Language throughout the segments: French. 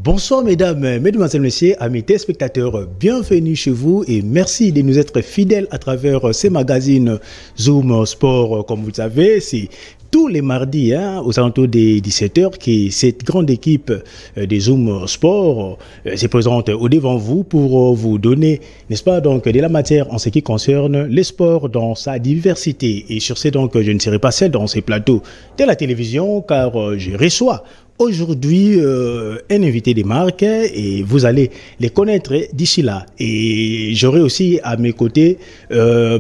Bonsoir mesdames, mesdemoiselles, messieurs, amis téléspectateurs, bienvenue chez vous et merci de nous être fidèles à travers ces magazines Zoom Sport. Comme vous le savez, c'est tous les mardis aux alentours des 17h que cette grande équipe des Zoom Sport se présente au devant vous pour vous donner, n'est-ce pas, donc de la matière en ce qui concerne les sports dans sa diversité. Et sur ce, donc, je ne serai pas seul dans ces plateaux de la télévision car je reçois aujourd'hui un invité des marques et vous allez les connaître d'ici là. Et j'aurai aussi à mes côtés,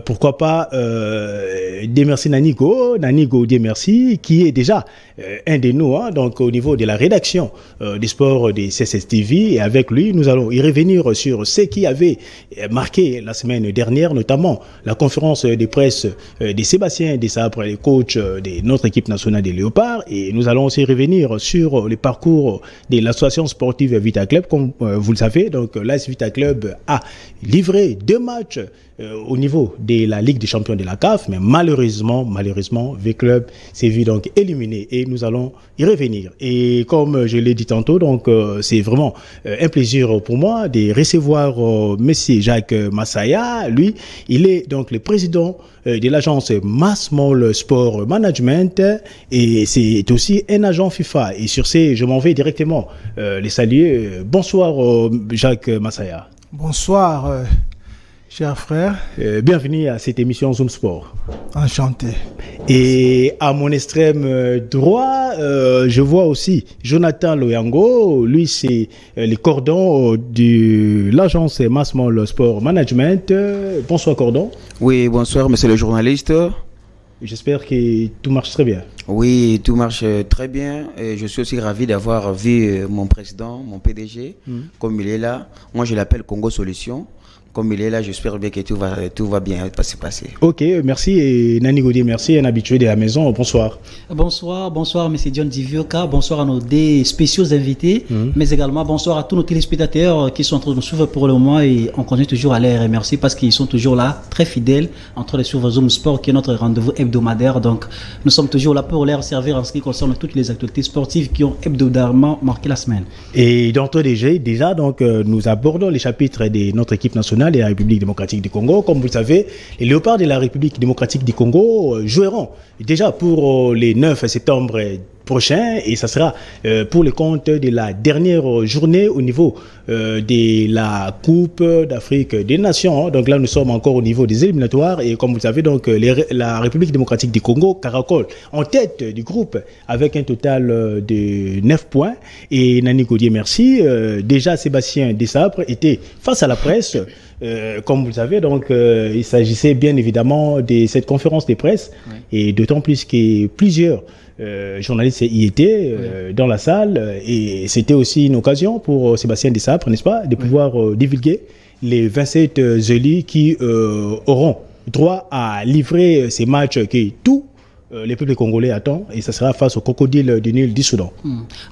pourquoi pas, Demersi Nanigo Demersi, qui est déjà un de nous, donc au niveau de la rédaction des sports des CSS-TV. Et avec lui, nous allons y revenir sur ce qui avait marqué la semaine dernière, notamment la conférence de presse de Sébastien Desabre, le coach de notre équipe nationale des Léopards. Et nous allons aussi revenir sur le parcours de l'association sportive Vita Club. Comme vous le savez, donc l'AS Vita Club a livré 2 matchs au niveau de la Ligue des champions de la CAF, mais malheureusement, Vita Club s'est vu donc éliminé et nous allons y revenir. Et comme je l'ai dit tantôt, donc c'est vraiment un plaisir pour moi de recevoir Monsieur Jacques Massaya. Lui, il est donc le président de l'agence Massmall Sport Management et c'est aussi un agent FIFA. Et sur ce, je m'en vais directement les saluer. Bonsoir Jacques Massaya. Bonsoir cher frère. Bienvenue à cette émission Zoom Sport. Enchanté. Et à mon extrême droit, je vois aussi Jonathan Loyango. Lui, c'est le cordon de l'agence Massmall Sport Management. Bonsoir cordon. Oui, bonsoir monsieur le journaliste. J'espère que tout marche très bien. Oui, tout marche très bien. Et je suis aussi ravi d'avoir vu mon président, mon PDG, comme il est là. Moi, je l'appelle Congo Solutions. Comme il est là, j'espère bien que tout va bien se passer. Ok, merci. Et Nani Gaudier, merci, un habitué de la maison. Bonsoir. Bonsoir, M. John Divioka. Bonsoir à nos deux spéciaux invités. Mais également, bonsoir à tous nos téléspectateurs qui sont en train de nous suivre pour le moment. Et on continue toujours à les remercier parce qu'ils sont toujours là, très fidèles, en train de suivre Zoom Sport, qui est notre rendez-vous hebdomadaire. Donc, nous sommes toujours là pour leur servir en ce qui concerne toutes les actualités sportives qui ont hebdomadairement marqué la semaine. Et d'entrée déjà, donc, nous abordons les chapitres de notre équipe nationale de la République démocratique du Congo. Comme vous le savez, les Léopards de la République démocratique du Congo joueront déjà pour les 9 septembre prochain et ça sera pour le compte de la dernière journée au niveau de la Coupe d'Afrique des Nations. Donc là, nous sommes encore au niveau des éliminatoires et comme vous le savez, donc, la République démocratique du Congo caracole en tête du groupe avec un total de 9 points. Et Nani Gaudier, merci. Déjà, Sébastien Desabre était face à la presse. Comme vous le savez, donc, il s'agissait bien évidemment de cette conférence de presse et d'autant plus que plusieurs journalistes y étaient dans la salle et c'était aussi une occasion pour Sébastien Desabre, n'est-ce pas, de pouvoir divulguer les 27 élus qui auront droit à livrer ces matchs que tout les peuples congolais attendent et ça sera face au crocodile du Nil du Soudan.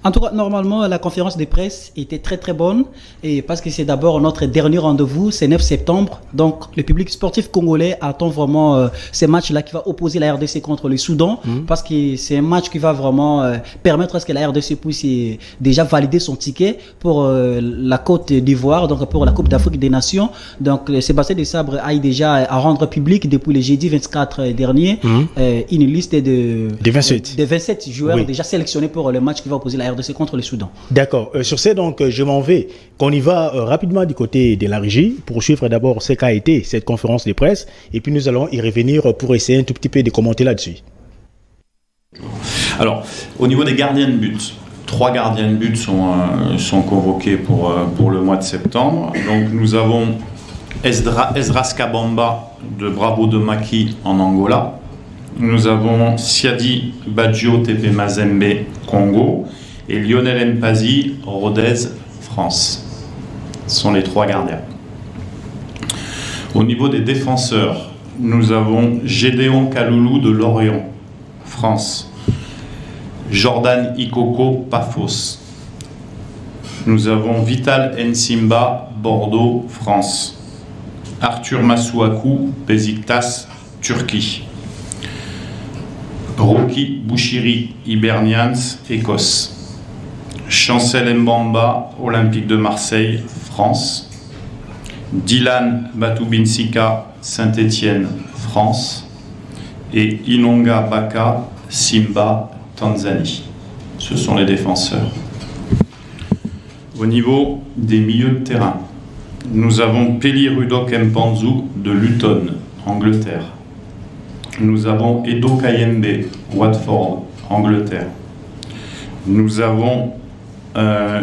En tout cas, normalement, la conférence de presse était très très bonne et parce que c'est d'abord notre dernier rendez-vous, c'est 9 septembre. Donc, le public sportif congolais attend vraiment ces matchs-là qui va opposer la RDC contre le Soudan parce que c'est un match qui va vraiment permettre à ce que la RDC puisse déjà valider son ticket pour la Côte d'Ivoire, donc pour la Coupe d'Afrique des Nations. Donc, Sébastien Desabre a déjà à rendre public depuis le jeudi 24 dernier une liste de 27 joueurs déjà sélectionnés pour le match qui va opposer la RDC contre le Soudan. D'accord. Sur ce, donc, je m'en vais. Qu'on y va rapidement du côté de la régie pour suivre d'abord ce qu'a été cette conférence de presse et puis nous allons y revenir pour essayer un tout petit peu de commenter là-dessus. Alors, au niveau des gardiens de but, 3 gardiens de but sont convoqués pour le mois de septembre. Donc, nous avons Esdras Kabamba de Bravo de Maki en Angola. Nous avons Siadi Badjo TP Mazembe Congo et Lionel Mpazi Rodez France. Ce sont les 3 gardiens. Au niveau des défenseurs, nous avons Gédéon Kaloulou de Lorient France, Jordan Ikoko Pafos. Nous avons Vital Nsimba Bordeaux France, Arthur Masuaku Besiktas Turquie, Rocky Bouchiri Hibernians Écosse, Chancel Mbamba, Olympique de Marseille, France. Dylan Batubinsika, Saint-Étienne, France. Et Inonga Baka, Simba, Tanzanie. Ce sont les défenseurs. Au niveau des milieux de terrain, nous avons Peli Rudok Mpanzu de Luton, Angleterre. Nous avons Edo Kayembe, Watford, Angleterre. Nous avons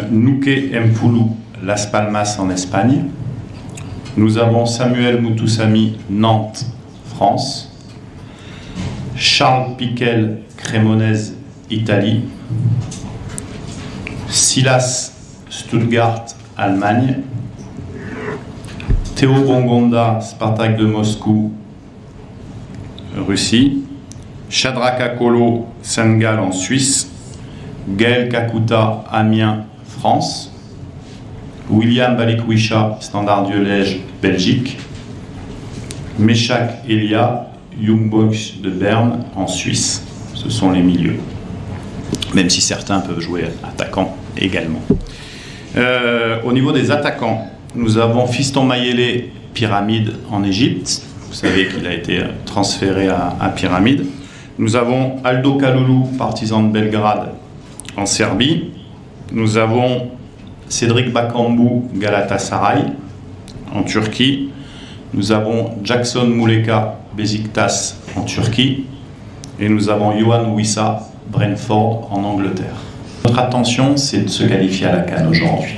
Nuke Mfulu, Las Palmas en Espagne. Nous avons Samuel Moutoussamy, Nantes, France. Charles Piquel, Cremonese, Italie. Silas, Stuttgart, Allemagne. Théo Bongonda, Spartak de Moscou, Russie. Shadraka Kolo, Saint-Gall en Suisse. Gaël Kakuta, Amiens, France. William Balikwisha, Standard Liège, Belgique. Meshak Elia, Young Boys de Berne, en Suisse. Ce sont les milieux. Même si certains peuvent jouer attaquant également. Au niveau des attaquants, nous avons Fiston Mayele, Pyramide en Égypte. Vous savez qu'il a été transféré à Pyramide. Nous avons Aldo Kalulu, Partizan de Belgrade en Serbie. Nous avons Cédric Bakambu, Galatasaray en Turquie. Nous avons Jackson Muleka, Beşiktaş en Turquie. Et nous avons Yohan Wissa, Brentford en Angleterre. Notre attention, c'est de se qualifier à la CAN aujourd'hui.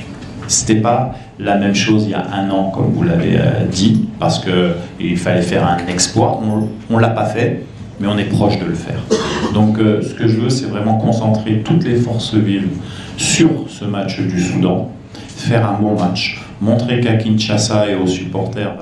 Ce n'était pas la même chose il y a un an, comme vous l'avez dit, parce qu'il fallait faire un exploit. On ne l'a pas fait, mais on est proche de le faire. Donc ce que je veux, c'est vraiment concentrer toutes les forces vives sur ce match du Soudan, faire un bon match, montrer qu'à Kinshasa et aux supporters...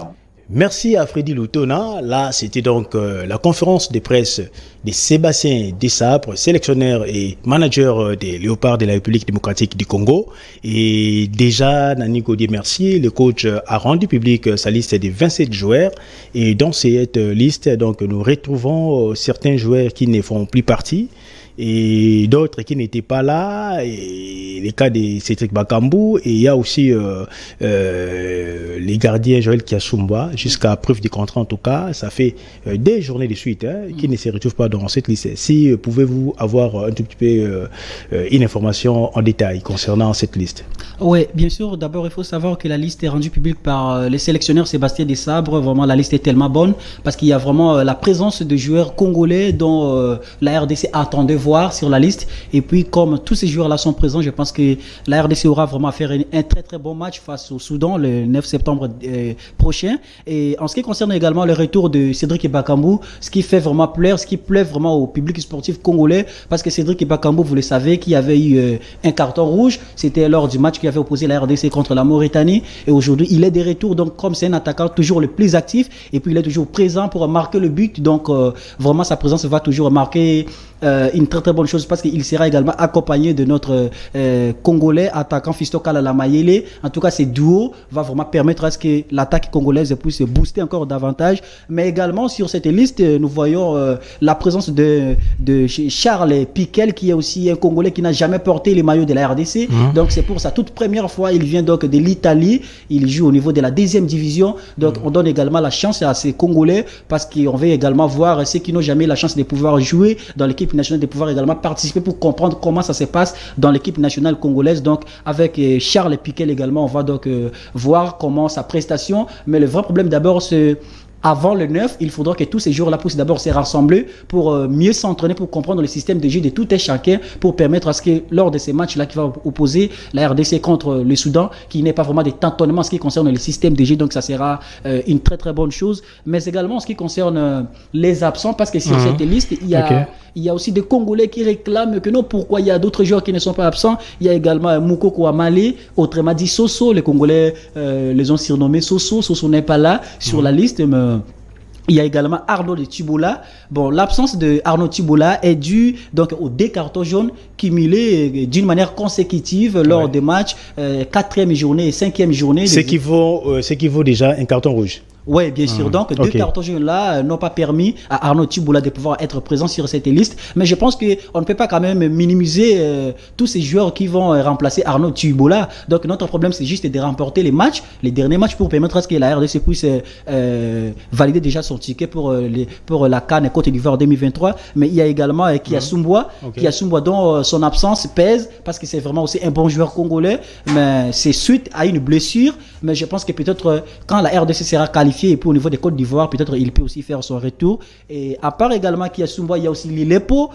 Merci à Freddy Lutona. Là, c'était donc la conférence de presse de Sébastien Desabre, sélectionneur et manager des Léopards de la République démocratique du Congo. Et déjà, Nani Gaudier Mercier, le coach, a rendu public sa liste de 27 joueurs. Et dans cette liste, donc, nous retrouvons certains joueurs qui ne font plus partie et d'autres qui n'étaient pas là, et les cas de Cédric Bakambu, et il y a aussi les gardiens Joël Kiasumba, jusqu'à preuve du contrat en tout cas, ça fait des journées de suite qui ne se retrouvent pas dans cette liste. Si pouvez-vous avoir un tout petit peu une information en détail concernant cette liste? Oui, bien sûr. D'abord, il faut savoir que la liste est rendue publique par les sélectionneurs Sébastien Desabre. Vraiment, la liste est tellement bonne parce qu'il y a vraiment la présence de joueurs congolais dont la RDC attendait voir sur la liste. Et puis, comme tous ces joueurs-là sont présents, je pense que la RDC aura vraiment à faire un très très bon match face au Soudan le 9 septembre prochain. Et en ce qui concerne également le retour de Cédric Bakambu, ce qui fait vraiment plaire, ce qui plaît vraiment au public sportif congolais, parce que Cédric Bakambu, vous le savez, qui avait eu un carton rouge, c'était lors du match qui avait opposé la RDC contre la Mauritanie. Et aujourd'hui, il est de retour. Donc, comme c'est un attaquant toujours le plus actif, et puis il est toujours présent pour marquer le but. Donc, vraiment, sa présence va toujours marquer une très très bonne chose, parce qu'il sera également accompagné de notre Congolais attaquant Fiston Kalala Mayele. En tout cas, ce duo va vraiment permettre à ce que l'attaque congolaise puisse se booster encore davantage. Mais également, sur cette liste, nous voyons la présence de Charles Piquel, qui est aussi un Congolais qui n'a jamais porté les maillots de la RDC. Donc, c'est pour sa toute première fois. Il vient donc de l'Italie. Il joue au niveau de la 2e division. Donc, on donne également la chance à ces Congolais, parce qu'on veut également voir ceux qui n'ont jamais eu la chance de pouvoir jouer dans l'équipe nationale, de pouvoir également participer pour comprendre comment ça se passe dans l'équipe nationale congolaise. Donc avec Charles Piquel également, on va donc voir comment sa prestation. Mais le vrai problème d'abord, c'est avant le 9, il faudra que tous ces joueurs-là puissent d'abord se rassembler pour mieux s'entraîner, pour comprendre le système de jeu de tout et chacun, pour permettre à ce que lors de ces matchs-là qui va opposer la RDC contre le Soudan, qu'il n'y ait pas vraiment de tâtonnements en ce qui concerne le système de jeu. Donc ça sera une très très bonne chose. Mais également en ce qui concerne les absents, parce que sur cette liste, il y a aussi des Congolais qui réclament que non, pourquoi il y a d'autres joueurs qui ne sont pas absents. Il y a également Moukoko Amale, autrement dit Soso. Les Congolais les ont surnommés Soso. Soso n'est pas là sur la liste, mais il y a également Arnaud de Tiboula. Bon, l'absence de Arnaud Tiboula est due donc aux 2 cartons jaunes cumulés d'une manière consécutive lors des matchs, 4e journée et 5e journée. Ce qui vaut déjà un carton rouge. Oui, bien sûr. Donc, deux cartons jaunes-là n'ont pas permis à Arnaud Thibault de pouvoir être présent sur cette liste. Mais je pense qu'on ne peut pas quand même minimiser tous ces joueurs qui vont remplacer Arnaud Thibault. Donc, notre problème, c'est juste de remporter les matchs, les derniers matchs, pour permettre à ce que la RDC puisse valider déjà son ticket pour la CAN Côte d'Ivoire 2023. Mais il y a également Kia Sumboa, dont son absence pèse, parce que c'est vraiment aussi un bon joueur congolais. Mais c'est suite à une blessure. Mais je pense que peut-être quand la RDC sera qualifiée, et puis au niveau des Côtes d'Ivoire, peut-être il peut aussi faire son retour. Et à part également Kia Sumboa, il y a aussi Lilepo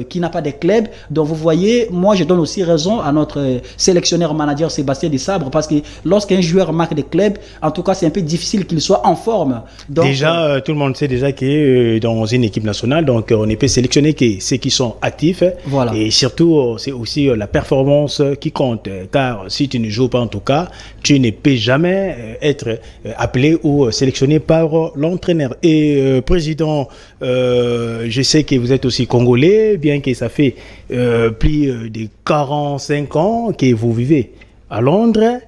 qui n'a pas de club. Donc vous voyez, moi je donne aussi raison à notre sélectionneur manager Sébastien Desabre, parce que lorsqu'un joueur marque des clubs, en tout cas c'est un peu difficile qu'il soit en forme. Donc, déjà, tout le monde sait déjà que dans une équipe nationale, donc on ne peut sélectionner que ceux qui sont actifs. Voilà. Et surtout, c'est aussi la performance qui compte. Car si tu ne joues pas en tout cas, tu ne peux jamais être appelé ou sélectionné par l'entraîneur. Et président, je sais que vous êtes aussi congolais, bien que ça fait plus de 45 ans que vous vivez à Londres.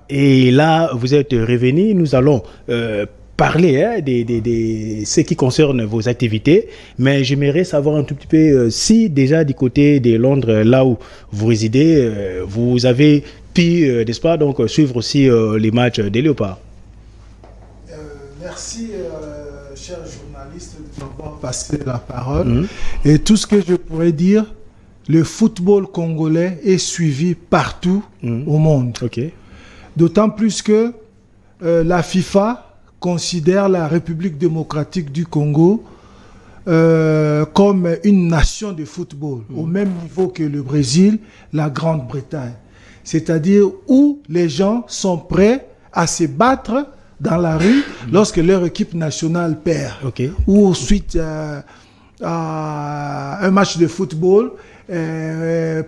Et là, vous êtes revenu. Nous allons parler de ce qui concerne vos activités, mais j'aimerais savoir un tout petit peu si déjà du côté de Londres, là où vous résidez, vous avez pu, n'est-ce pas, donc suivre aussi les matchs des Léopards. Merci, cher journaliste, de m'avoir passé la parole. Et tout ce que je pourrais dire, le football congolais est suivi partout au monde. D'autant plus que la FIFA considère la République démocratique du Congo comme une nation de football, au même niveau que le Brésil, la Grande-Bretagne. C'est-à-dire où les gens sont prêts à se battre dans la rue lorsque leur équipe nationale perd. Ou suite à un match de football,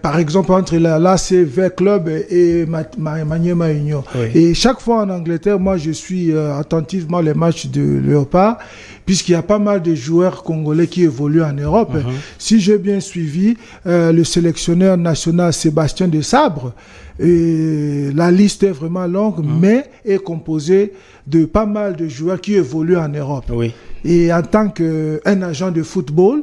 par exemple entre l'ACV Club et Maniema Union. Et chaque fois en Angleterre, moi je suis attentivement les matchs de Léopard, puisqu'il y a pas mal de joueurs congolais qui évoluent en Europe. Si j'ai bien suivi, le sélectionneur national Sébastien Desabre, la liste est vraiment longue, mais est composée de pas mal de joueurs qui évoluent en Europe. Et en tant qu'un agent de football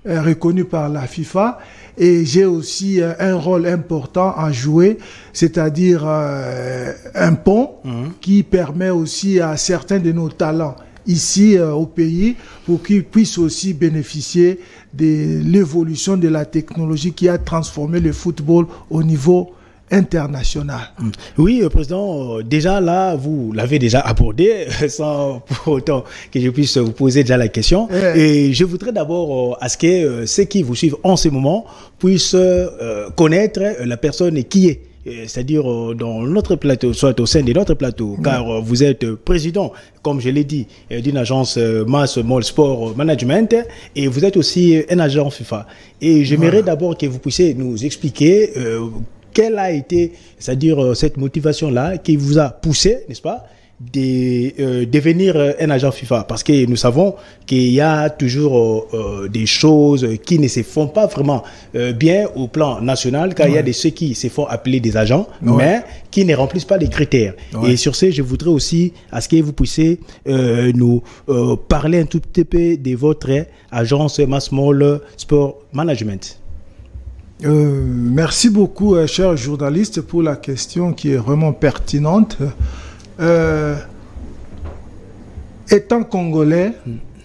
reconnu par la FIFA, et j'ai aussi un rôle important à jouer, c'est-à-dire un pont qui permet aussi à certains de nos talents ici au pays pour qu'ils puissent aussi bénéficier de l'évolution de la technologie qui a transformé le football au niveau international. Oui, Président, déjà là, vous l'avez déjà abordé, sans pour autant que je puisse vous poser déjà la question. Et je voudrais d'abord à ce que ceux qui vous suivent en ce moment puissent connaître la personne qui est. C'est-à-dire dans notre plateau, soit au sein de notre plateau, car vous êtes président, comme je l'ai dit, d'une agence Mass Mall Sport Management, et vous êtes aussi un agent FIFA. Et j'aimerais d'abord que vous puissiez nous expliquer quelle a été, c'est-à-dire cette motivation-là qui vous a poussé, n'est-ce pas, de devenir un agent FIFA, parce que nous savons qu'il y a toujours des choses qui ne se font pas vraiment bien au plan national, car il y a ceux qui se font appeler des agents, mais qui ne remplissent pas les critères. Et sur ce, je voudrais aussi à ce que vous puissiez nous parler un tout petit peu de votre agence Mass Mall Sport Management. Merci beaucoup, cher journaliste, pour la question qui est vraiment pertinente. Étant congolais,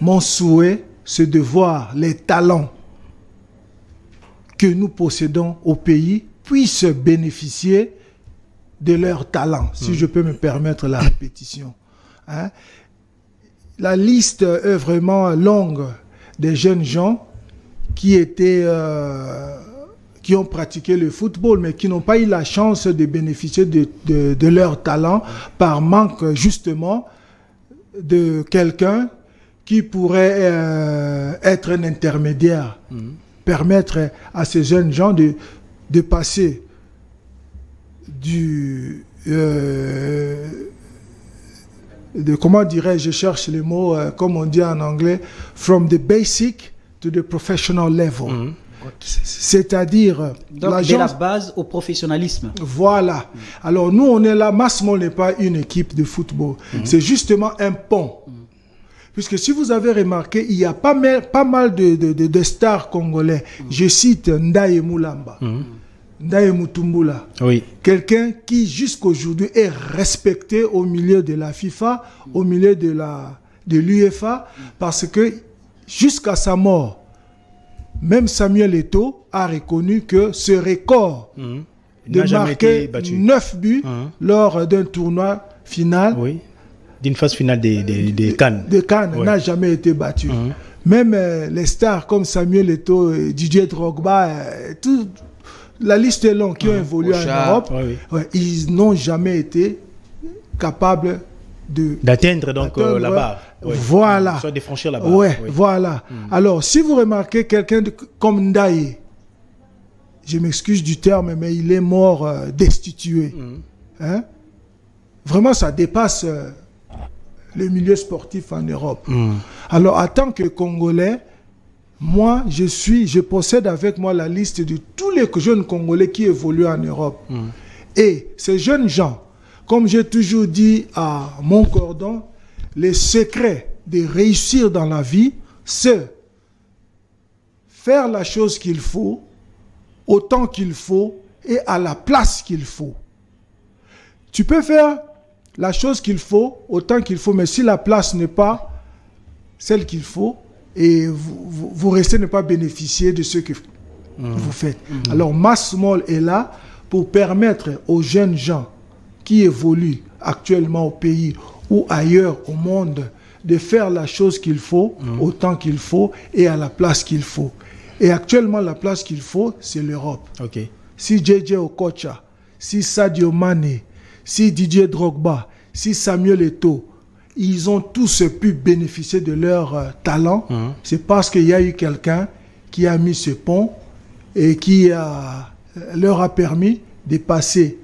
mon souhait, c'est de voir les talents que nous possédons au pays puissent bénéficier de leurs talents, si je peux me permettre la répétition. La liste est vraiment longue des jeunes gens qui étaient... qui ont pratiqué le football, mais qui n'ont pas eu la chance de bénéficier de leur talent par manque justement de quelqu'un qui pourrait être un intermédiaire, permettre à ces jeunes gens de passer comment dirais-je, je cherche les mots, comme on dit en anglais, from the basic to the professional level. C'est-à-dire donc, de la base au professionnalisme. Voilà. Alors nous, on est là. Masmol n'est pas une équipe de football. C'est justement un pont. Puisque si vous avez remarqué, il y a pas mal de stars congolais. Je cite Ndaye Moulamba, Ndaye Mutumbula. Oui. Quelqu'un qui jusqu'aujourd'hui est respecté au milieu de la FIFA, au milieu de l'UEFA, parce que jusqu'à sa mort, même Samuel Eto'o a reconnu que ce record de marquer 9 buts lors d'un tournoi final, d'une phase finale des Cannes, n'a jamais été battu. Même les stars comme Samuel Eto'o, Didier Drogba, la liste est longue, qui ont évolué en Europe, ils n'ont jamais été capables d'atteindre la barre. Voilà. Soit de franchir la barre. Voilà. Alors, si vous remarquez quelqu'un comme Ndaye, je m'excuse du terme, mais il est mort destitué. Hein? Vraiment, ça dépasse le milieu sportif en Europe. Alors, en tant que Congolais, moi, je possède avec moi la liste de tous les jeunes Congolais qui évoluent en Europe. Et ces jeunes gens, comme j'ai toujours dit à mon cordon, le secret de réussir dans la vie, c'est faire la chose qu'il faut, autant qu'il faut et à la place qu'il faut. Tu peux faire la chose qu'il faut, autant qu'il faut, mais si la place n'est pas celle qu'il faut, et vous restez ne pas bénéficier de ce que vous faites. Alors, Masmol est là pour permettre aux jeunes gens qui évoluent actuellement au pays ou ailleurs au monde de faire la chose qu'il faut, autant qu'il faut et à la place qu'il faut. Et actuellement, la place qu'il faut, c'est l'Europe. Si JJ Okocha, si Sadio Mane, si Didier Drogba, si Samuel Eto'o, ils ont tous pu bénéficier de leur talent, c'est parce qu'il y a eu quelqu'un qui a mis ce pont et qui leur a permis de passer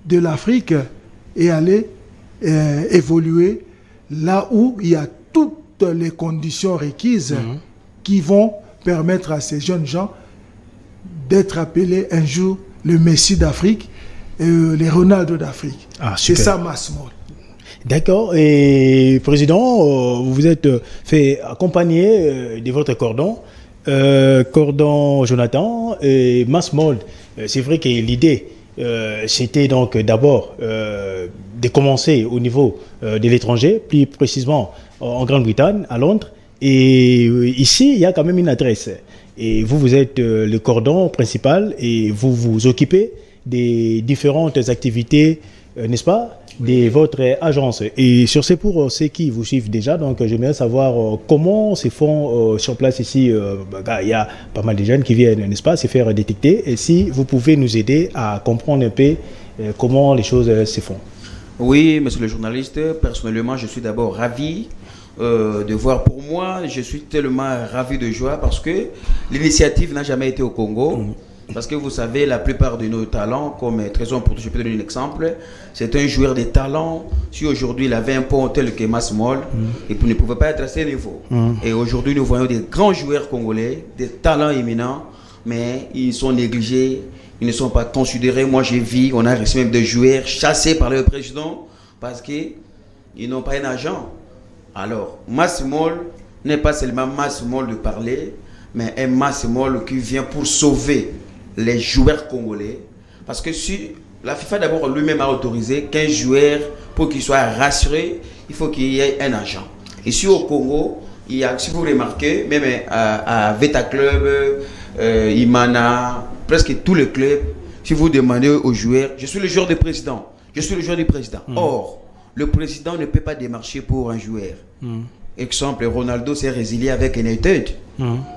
de l'Afrique et aller évoluer là où il y a toutes les conditions requises qui vont permettre à ces jeunes gens d'être appelés un jour le Messi d'Afrique et les Ronaldo d'Afrique. C'est ça, Masmol. D'accord. Et Président, vous vous êtes fait accompagner de votre cordon, Jonathan et Masmol. C'est vrai que l'idée, c'était donc d'abord de commencer au niveau de l'étranger, plus précisément en Grande-Bretagne, à Londres. Et ici, il y a quand même une adresse. Et vous êtes le cordon principal et vous vous occupez des différentes activités, n'est-ce pas, de votre agence. Et sur ce, pour ceux qui vous suivent déjà, donc j'aimerais savoir comment se font sur place ici. Il y a pas mal de jeunes qui viennent, n'est-ce pas, se faire détecter. Et si vous pouvez nous aider à comprendre un peu comment les choses se font. Oui, monsieur le journaliste, personnellement, je suis d'abord ravi de voir. Pour moi, je suis tellement ravi de joie parce que l'initiative n'a jamais été au Congo. Parce que vous savez, la plupart de nos talents, comme Trésor Porto, je peux donner un exemple, c'est un joueur de talent. Si aujourd'hui il avait un pont tel que Masmol, il ne pouvait pas être à ce niveau. Et aujourd'hui, nous voyons des grands joueurs congolais, des talents éminents, mais ils sont négligés, ils ne sont pas considérés. Moi, j'ai vu, on a reçu même des joueurs chassés par le président parce qu'ils n'ont pas un agent. Alors, Masmol n'est pas seulement Masmol de parler, mais un Masmol qui vient pour sauver les joueurs congolais, parce que si la FIFA d'abord lui-même a autorisé qu'un joueur, pour qu'il soit rassuré, il faut qu'il y ait un agent. Ici au Congo, il y a, si vous remarquez, même à Veta Club, Imana, presque tous les clubs, si vous demandez aux joueurs, je suis le joueur du président, je suis le joueur du président. Or, le président ne peut pas démarcher pour un joueur. Exemple, Ronaldo s'est résilié avec United.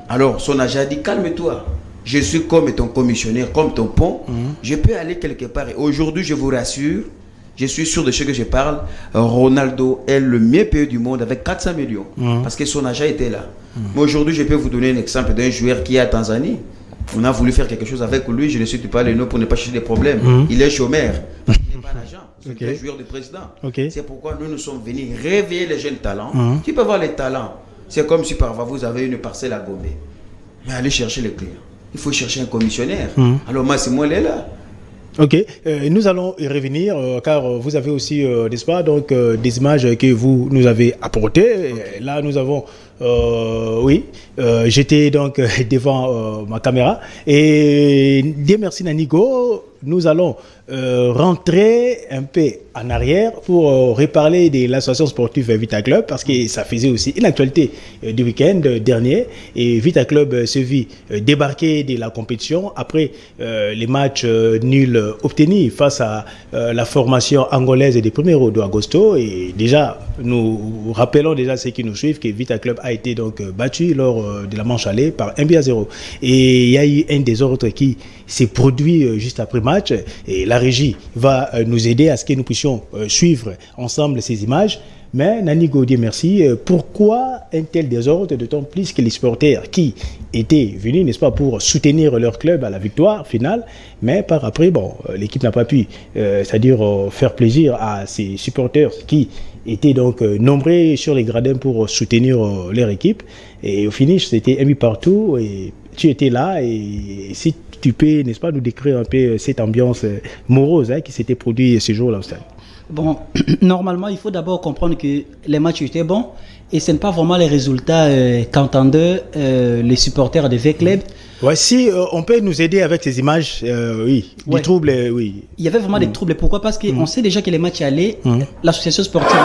Alors, son agent a dit, calme-toi. Je suis comme ton commissionnaire, comme ton pont. Je peux aller quelque part. Et aujourd'hui, je vous rassure, je suis sûr de ce que je parle. Ronaldo est le mieux payé du monde avec 400 millions. Parce que son agent était là. Mais aujourd'hui, je peux vous donner un exemple d'un joueur qui est à Tanzanie. On a voulu faire quelque chose avec lui. Je ne cite pas le nom pour ne pas chercher des problèmes. Il est chômeur. Il n'est pas l'agent. C'est le joueur du président. C'est pourquoi nous sommes venus réveiller les jeunes talents. Tu peux voir les talents. C'est comme si par vous avez une parcelle à gommer. Mais allez chercher les clients. il faut chercher un commissionnaire. Alors moi, c'est moi là. Ok, nous allons y revenir car vous avez aussi, n'est-ce pas, donc des images que vous nous avez apportées. Okay. Là, nous avons, j'étais donc devant ma caméra et Dieu merci Nanigo, nous allons rentrer un peu en arrière pour reparler de l'association sportive Vita Club parce que ça faisait aussi une actualité du week-end dernier et Vita Club se vit débarquer de la compétition après les matchs nuls obtenus face à la formation angolaise des premiers de Agosto et déjà nous rappelons déjà ceux qui nous suivent que Vita Club a été donc battu lors de la manche aller par 1-0 et il y a eu un désordre qui s'est produit juste après match et la régie va nous aider à ce que nous puissions suivre ensemble ces images. Mais Nani Gaudier, merci. Pourquoi un tel désordre, d'autant plus que les supporters qui étaient venus, n'est-ce pas, pour soutenir leur club à la victoire finale, mais par après, bon, l'équipe n'a pas pu, c'est-à-dire faire plaisir à ces supporters qui étaient donc nombreux sur les gradins pour soutenir leur équipe. Et au finish, c'était un but partout et tu étais là et si tu peux, n'est-ce pas, nous décrire un peu cette ambiance morose qui s'était produite ce jour-là au stade. Bon, normalement, il faut d'abord comprendre que les matchs étaient bons et ce n'est pas vraiment les résultats qu'entendaient les supporters de V-Club. Ouais, si on peut nous aider avec ces images, oui, des troubles, oui. Il y avait vraiment des troubles. Pourquoi? Parce qu'on sait déjà que les matchs allaient, l'association sportive...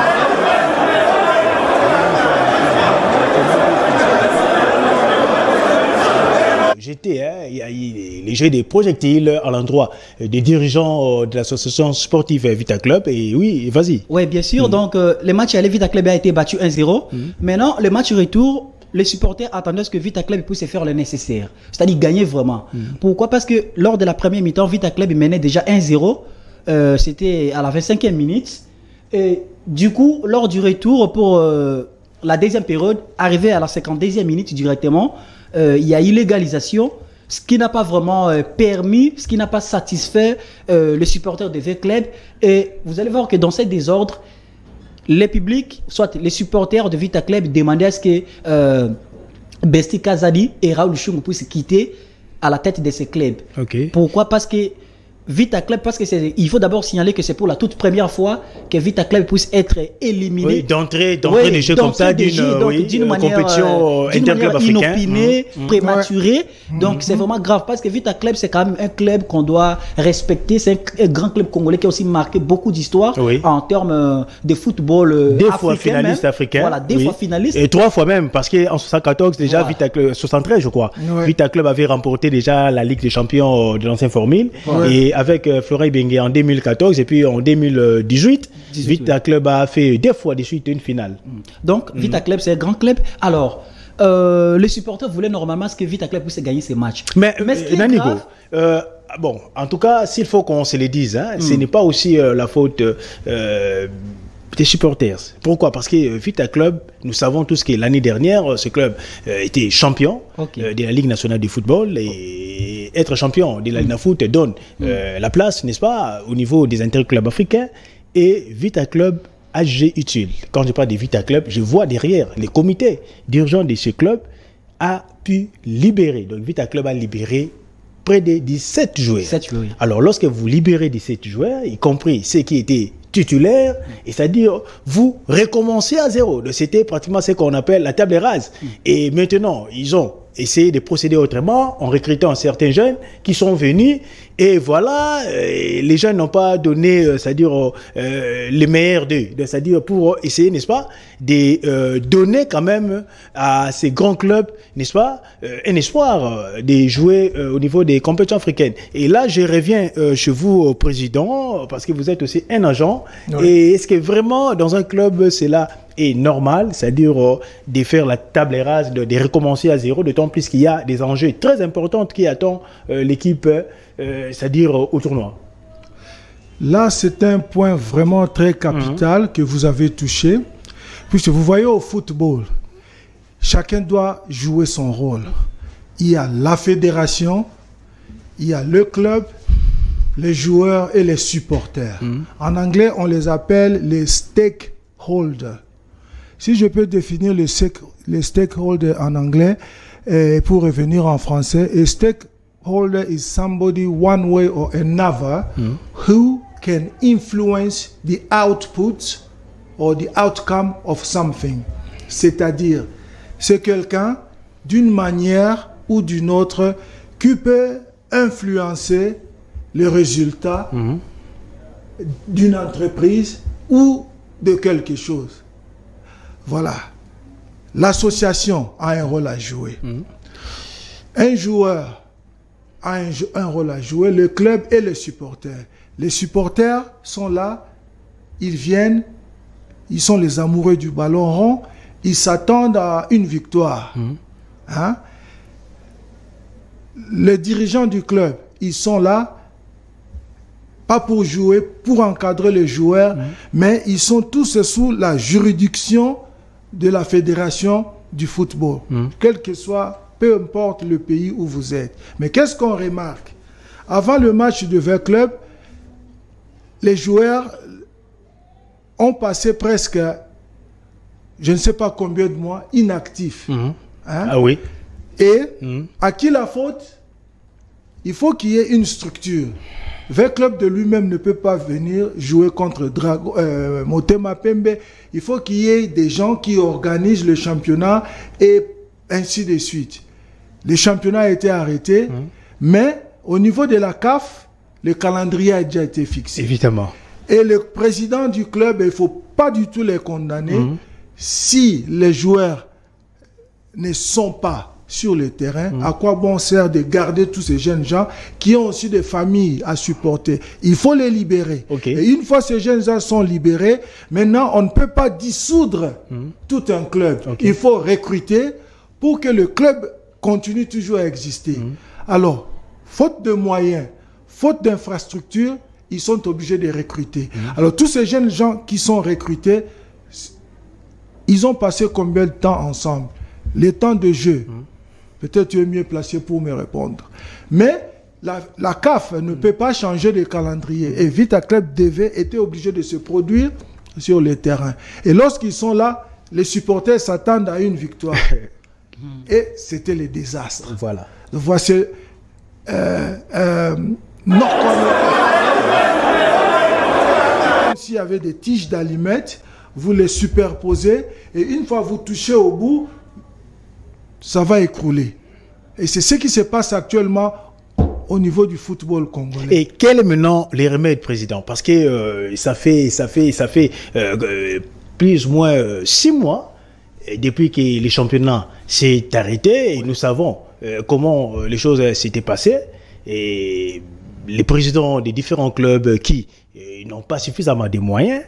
Il y a eu les jeux des projectiles à l'endroit des dirigeants de l'association sportive Vita Club. Et oui, vas-y. Oui, bien sûr. Donc, le match aller Vita Club a été battu 1-0. Maintenant, le match retour, les supporters attendaient ce que Vita Club puisse faire le nécessaire. C'est-à-dire gagner vraiment. Pourquoi? Parce que lors de la première mi-temps, Vita Club menait déjà 1-0. C'était à la 25e minute. Et du coup, lors du retour pour la deuxième période, arrivé à la 52e minute directement, il y a illégalisation, ce qui n'a pas vraiment permis, ce qui n'a pas satisfait les supporters de V-Club. Et vous allez voir que dans ces désordres, les publics, soit les supporters de Vita Club, demandaient à ce que Besti Kazadi et Raoul Chung puissent quitter à la tête de ces clubs. Okay. Pourquoi? Parce que Vita Club, parce que il faut d'abord signaler que c'est pour la toute première fois que Vita Club puisse être éliminé. Oui, d'entrée des jeux comme ça d'une compétition interclub africaine. Inopinée, prématurée. Donc c'est vraiment grave parce que Vita Club, c'est quand même un club qu'on doit respecter. C'est un grand club congolais qui a aussi marqué beaucoup d'histoire en termes de football des fois finaliste africain. Voilà, des fois finaliste. Et 3 fois même, parce qu'en 1974, déjà, Vita Club, 73, je crois, Vita Club avait remporté déjà la Ligue des champions de l'ancien formule. Et avec Florey Bengue en 2014 et puis en 2018, Vita Club a fait 2 fois de suite une finale. Donc Vita Club, c'est un grand club. Alors, les supporters voulaient normalement que Vita Club puisse gagner ces matchs. Mais Nanigo, bon, en tout cas, s'il faut qu'on se le dise, ce n'est pas aussi la faute des supporters. Pourquoi? Parce que Vita Club, nous savons tous que l'année dernière, ce club était champion de la Ligue nationale du football et être champion de la Ligue de foot donne la place, n'est-ce pas, au niveau des interclubs africains et Vita Club a jugé utile. Quand je parle de Vita Club, je vois derrière les comités dirigeants de ce club a pu libérer. Donc Vita Club a libéré près de 17 joueurs. Alors lorsque vous libérez 17 joueurs, y compris ceux qui étaient titulaire, et c'est-à-dire vous recommencez à zéro. C'était pratiquement ce qu'on appelle la table rase. Et maintenant, ils ont essayé de procéder autrement en recrutant certains jeunes qui sont venus et voilà, les jeunes n'ont pas donné, c'est-à-dire les meilleurs d'eux, c'est-à-dire pour essayer, n'est-ce pas, de donner quand même à ces grands clubs, n'est-ce pas, un espoir de jouer au niveau des compétitions africaines. Et là, je reviens chez vous, président, parce que vous êtes aussi un agent. Et est-ce que vraiment, dans un club, cela est normal, c'est-à-dire de faire la table rase, de recommencer à zéro, d'autant plus qu'il y a des enjeux très importants qui attendent l'équipe, c'est-à-dire au tournoi? Là, c'est un point vraiment très capital que vous avez touché, puisque vous voyez au football, chacun doit jouer son rôle. Il y a la fédération, il y a le club, les joueurs et les supporters. En anglais, on les appelle les stakeholders. Si je peux définir les stakeholders en anglais pour revenir en français, et holder is somebody one way or another who can influence the output or the outcome of something. C'est-à-dire, c'est quelqu'un d'une manière ou d'une autre qui peut influencer le résultat d'une entreprise ou de quelque chose. Voilà. L'association a un rôle à jouer. Un joueur a un rôle à jouer, le club et les supporters. Les supporters sont là, ils viennent, ils sont les amoureux du ballon rond, ils s'attendent à une victoire. Hein? Les dirigeants du club, ils sont là, pas pour jouer, pour encadrer les joueurs, mais ils sont tous sous la juridiction de la fédération du football. Quel que soit, peu importe le pays où vous êtes. Mais qu'est-ce qu'on remarque? Avant le match de V Club, les joueurs ont passé presque, je ne sais pas combien de mois, inactifs. Hein? Ah oui. Et à qui la faute? Il faut qu'il y ait une structure. V Club de lui-même ne peut pas venir jouer contre Motema Pembe. Il faut qu'il y ait des gens qui organisent le championnat et ainsi de suite. Le championnat a été arrêté, mais au niveau de la CAF, le calendrier a déjà été fixé. Évidemment. Et le président du club, il ne faut pas du tout les condamner si les joueurs ne sont pas sur le terrain. À quoi bon sert de garder tous ces jeunes gens qui ont aussi des familles à supporter? Il faut les libérer. Et une fois ces jeunes gens sont libérés, maintenant on ne peut pas dissoudre tout un club. Il faut recruter pour que le club continue toujours à exister. Alors, faute de moyens, faute d'infrastructures, ils sont obligés de recruter. Alors, tous ces jeunes gens qui sont recrutés, ils ont passé combien de temps ensemble? Les temps de jeu. Peut-être tu es mieux placé pour me répondre. Mais la CAF ne peut pas changer de calendrier. Et Vita Club était obligé de se produire sur le terrain. Et lorsqu'ils sont là, les supporters s'attendent à une victoire. Et c'était le désastre. Voilà. Voici s'il y avait des tiges d'allumettes, vous les superposez et une fois vous touchez au bout, ça va écrouler. Et c'est ce qui se passe actuellement au niveau du football congolais. Et quel est maintenant les remèdes, président? Parce que ça fait plus ou moins 6 mois depuis que le championnat s'est arrêté et nous savons comment les choses s'étaient passées. Et les présidents des différents clubs qui n'ont pas suffisamment de moyens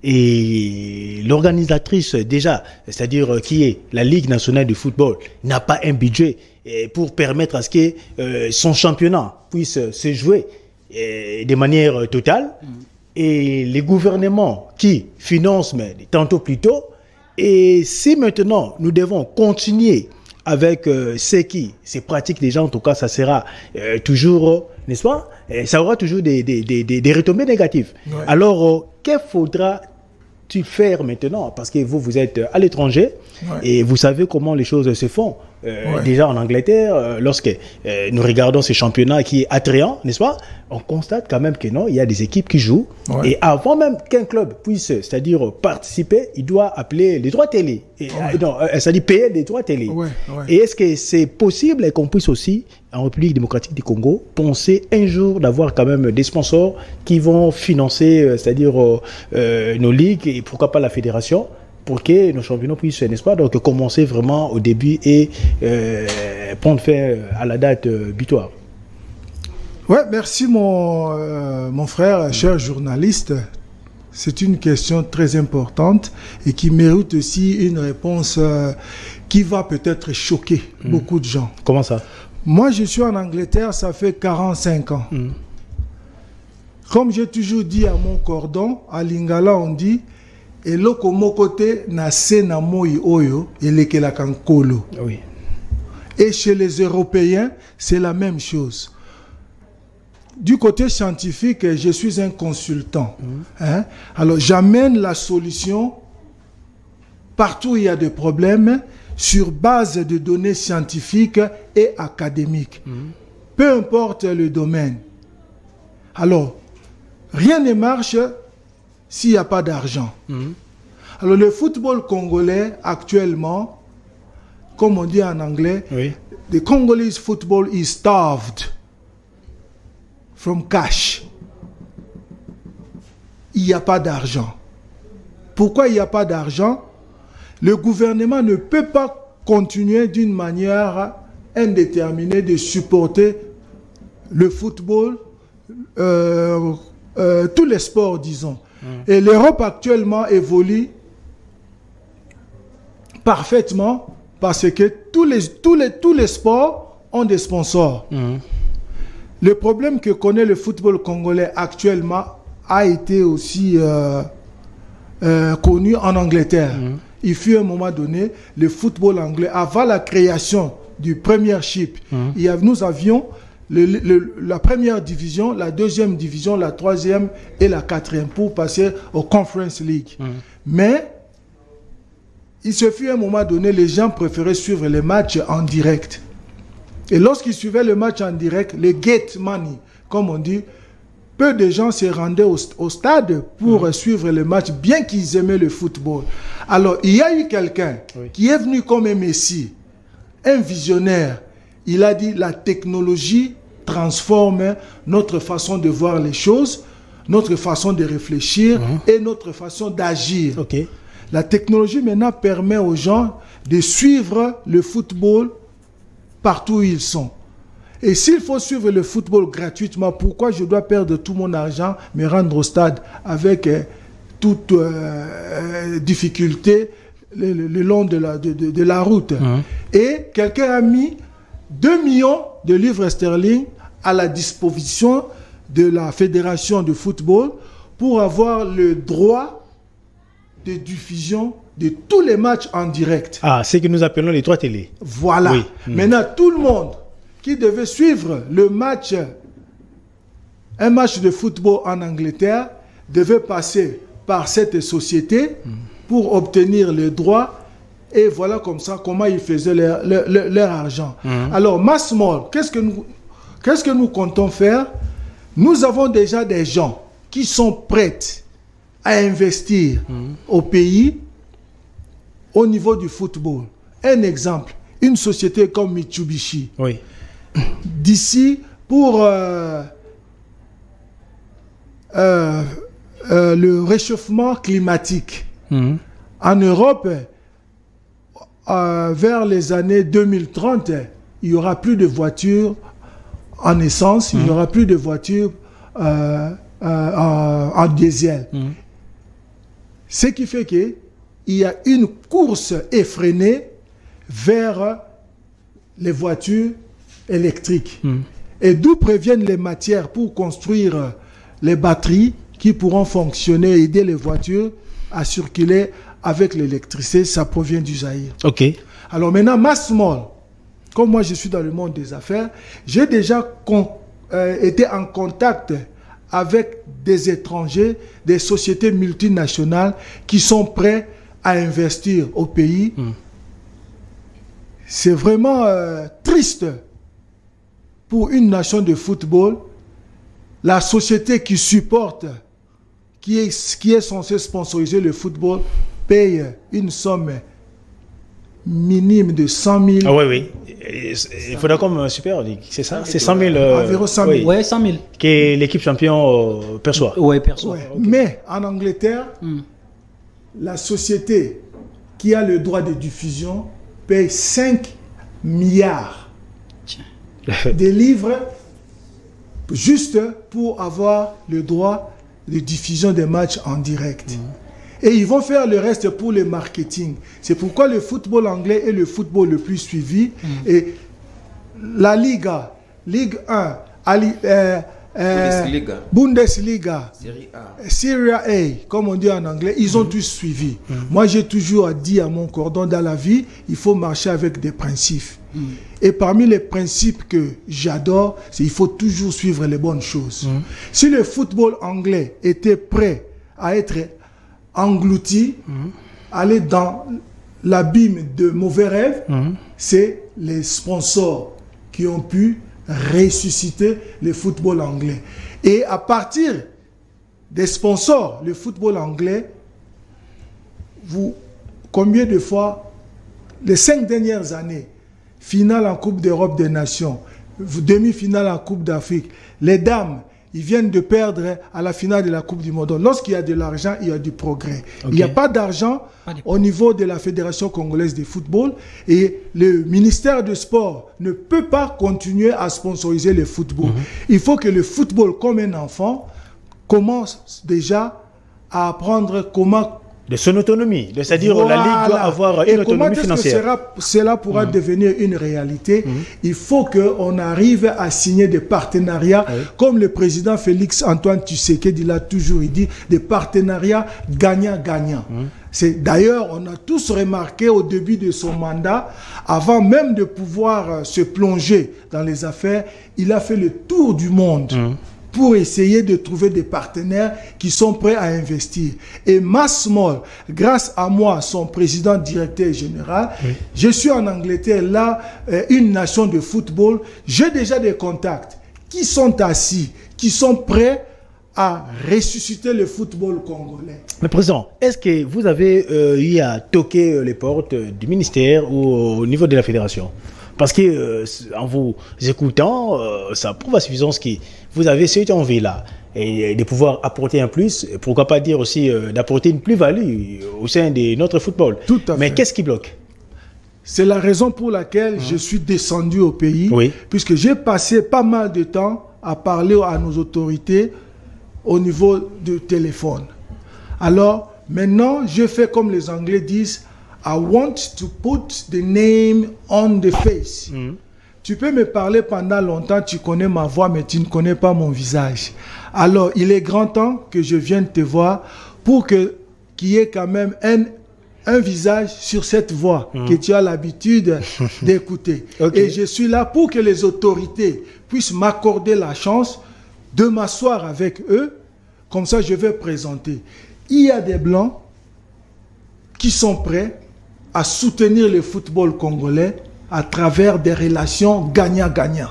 et l'organisatrice déjà, c'est-à-dire qui est la Ligue nationale de football, n'a pas un budget pour permettre à ce que son championnat puisse se jouer de manière totale. Et les gouvernements qui financent mais tantôt plus tôt. Et si maintenant nous devons continuer avec ces pratiques déjà, en tout cas, ça sera toujours, n'est-ce pas? Ça aura toujours des retombées négatives. Ouais. Alors, que faudra-t-il faire maintenant? Parce que vous êtes à l'étranger et vous savez comment les choses se font. Déjà en Angleterre, lorsque nous regardons ce championnat qui est attrayant, n'est-ce pas? On constate quand même que non, il y a des équipes qui jouent. Et avant même qu'un club puisse, c'est-à-dire participer, il doit appeler les droits télé. C'est-à-dire payer les droits télé. Et est-ce que c'est possible qu'on puisse aussi, en République démocratique du Congo, penser un jour d'avoir quand même des sponsors qui vont financer, c'est-à-dire nos ligues et pourquoi pas la fédération, pour que nos championnats puissent, n'est-ce pas, donc commencer vraiment au début et prendre fin à la date butoir. Ouais, merci mon frère, cher journaliste. C'est une question très importante et qui mérite aussi une réponse qui va peut-être choquer beaucoup de gens. Comment ça? Moi, je suis en Angleterre, ça fait 45 ans. Comme j'ai toujours dit à mon cordon, à Lingala, on dit et loko mokote na se na moi oyo elekela kankolo. Oui. Et chez les Européens, c'est la même chose. Du côté scientifique, je suis un consultant. Hein? Alors, j'amène la solution partout où il y a des problèmes sur base de données scientifiques et académiques. peu importe le domaine. Alors, rien ne marche s'il n'y a pas d'argent. Alors, le football congolais, actuellement, comme on dit en anglais, the Congolese football is starved from cash. Il n'y a pas d'argent. Pourquoi il n'y a pas d'argent? Le gouvernement ne peut pas continuer d'une manière indéterminée de supporter le football, tous les sports, disons. Et l'Europe actuellement évolue parfaitement parce que tous les sports ont des sponsors. Le problème que connaît le football congolais actuellement a été aussi connu en Angleterre. Il fut à un moment donné, le football anglais, avant la création du Premiership, nous avions la première division, la deuxième division, la troisième et la quatrième pour passer au Conference League. Mais il se fut à un moment donné, les gens préféraient suivre les matchs en direct. Et lorsqu'ils suivaient le match en direct, les gate money, comme on dit, peu de gens se rendaient au stade pour suivre le match, bien qu'ils aimaient le football. Alors, il y a eu quelqu'un qui est venu comme un messie, un visionnaire. Il a dit, la technologie transforme notre façon de voir les choses, notre façon de réfléchir et notre façon d'agir. La technologie maintenant permet aux gens de suivre le football partout où ils sont. Et s'il faut suivre le football gratuitement, pourquoi je dois perdre tout mon argent, me rendre au stade avec toute difficulté le long de la route? Et quelqu'un a mis 2 millions de livres sterling à la disposition de la fédération de football pour avoir le droit de diffusion de tous les matchs en direct. Ah, c'est que nous appelons les droits télé. Voilà. Maintenant, tout le monde qui devait suivre un match de football en Angleterre, devait passer par cette société pour obtenir les droits. Et voilà comme ça comment ils faisaient leur argent. Alors, Massmall, qu'est-ce que nous comptons faire? Nous avons déjà des gens qui sont prêts à investir au pays au niveau du football. Un exemple, une société comme Mitsubishi. D'ici, pour le réchauffement climatique, en Europe, vers les années 2030, il n'y aura plus de voitures en essence, il n'y aura plus de voitures en diesel. Ce qui fait qu'il y a une course effrénée vers les voitures électriques. Et d'où préviennent les matières pour construire les batteries qui pourront fonctionner et aider les voitures à circuler avec l'électricité. Ça provient du Zaïre. Alors maintenant, Massmall, comme moi je suis dans le monde des affaires, j'ai déjà été en contact avec des étrangers, des sociétés multinationales qui sont prêts à investir au pays. C'est vraiment triste pour une nation de football. La société qui supporte, qui est censée sponsoriser le football, paye une somme minime de 100 000. Ah oui. Il faudra comme Super League, c'est ça? C'est 100 000. Environ 100 000. Oui, 100 000. Que l'équipe champion perçoit. Oui, perçoit. Mais en Angleterre, la société qui a le droit de diffusion paye 5 milliards de livres juste pour avoir le droit de diffusion des matchs en direct. Et ils vont faire le reste pour le marketing. C'est pourquoi le football anglais est le football le plus suivi. Et la Liga, Ligue 1, Bundesliga, Serie A, comme on dit en anglais, ils ont tous suivi. Moi, j'ai toujours dit à mon cordon, dans la vie, il faut marcher avec des principes. Et parmi les principes que j'adore, c'est qu'il faut toujours suivre les bonnes choses. Si le football anglais était prêt à être englouti, aller dans l'abîme de mauvais rêves, c'est les sponsors qui ont pu ressusciter le football anglais. Et à partir des sponsors, le football anglais, combien de fois, les 5 dernières années, finale en Coupe d'Europe des Nations, demi-finale en Coupe d'Afrique, les dames, ils viennent de perdre à la finale de la Coupe du Monde. Lorsqu'il y a de l'argent, il y a du progrès. Okay. Il n'y a pas d'argent au niveau de la Fédération congolaise de football et le ministère du Sport ne peut pas continuer à sponsoriser le football. Il faut que le football, comme un enfant, commence déjà à apprendre comment... De son autonomie, c'est-à-dire la Ligue doit avoir une autonomie financière. Comment cela pourra devenir une réalité? Il faut qu'on arrive à signer des partenariats, comme le président Félix Antoine Tshisekedi l'a toujours dit, des partenariats gagnant-gagnant. D'ailleurs, on a tous remarqué au début de son mandat, avant même de pouvoir se plonger dans les affaires, il a fait le tour du monde. Pour essayer de trouver des partenaires qui sont prêts à investir. Et Massmall, grâce à moi, son président directeur général, je suis en Angleterre, là, une nation de football, j'ai déjà des contacts qui sont assis, qui sont prêts à ressusciter le football congolais. Mais président, est-ce que vous avez eu à toquer les portes du ministère ou au niveau de la fédération? Parce que en vous écoutant, ça prouve à suffisance que vous avez cette envie-là et de pouvoir apporter un plus, pourquoi pas dire aussi d'apporter une plus-value au sein de notre football. Tout à fait. Mais qu'est-ce qui bloque? C'est la raison pour laquelle je suis descendu au pays, puisque j'ai passé pas mal de temps à parler à nos autorités au niveau du téléphone. Alors, maintenant, je fais comme les Anglais disent, I want to put the name on the face. Tu peux me parler pendant longtemps, tu connais ma voix, mais tu ne connais pas mon visage. Alors, il est grand temps que je vienne te voir pour qu'il y ait quand même un visage sur cette voix que tu as l'habitude d'écouter. Et je suis là pour que les autorités puissent m'accorder la chance de m'asseoir avec eux. Comme ça, je vais présenter. Il y a des Blancs qui sont prêts à soutenir le football congolais à travers des relations gagnant-gagnant.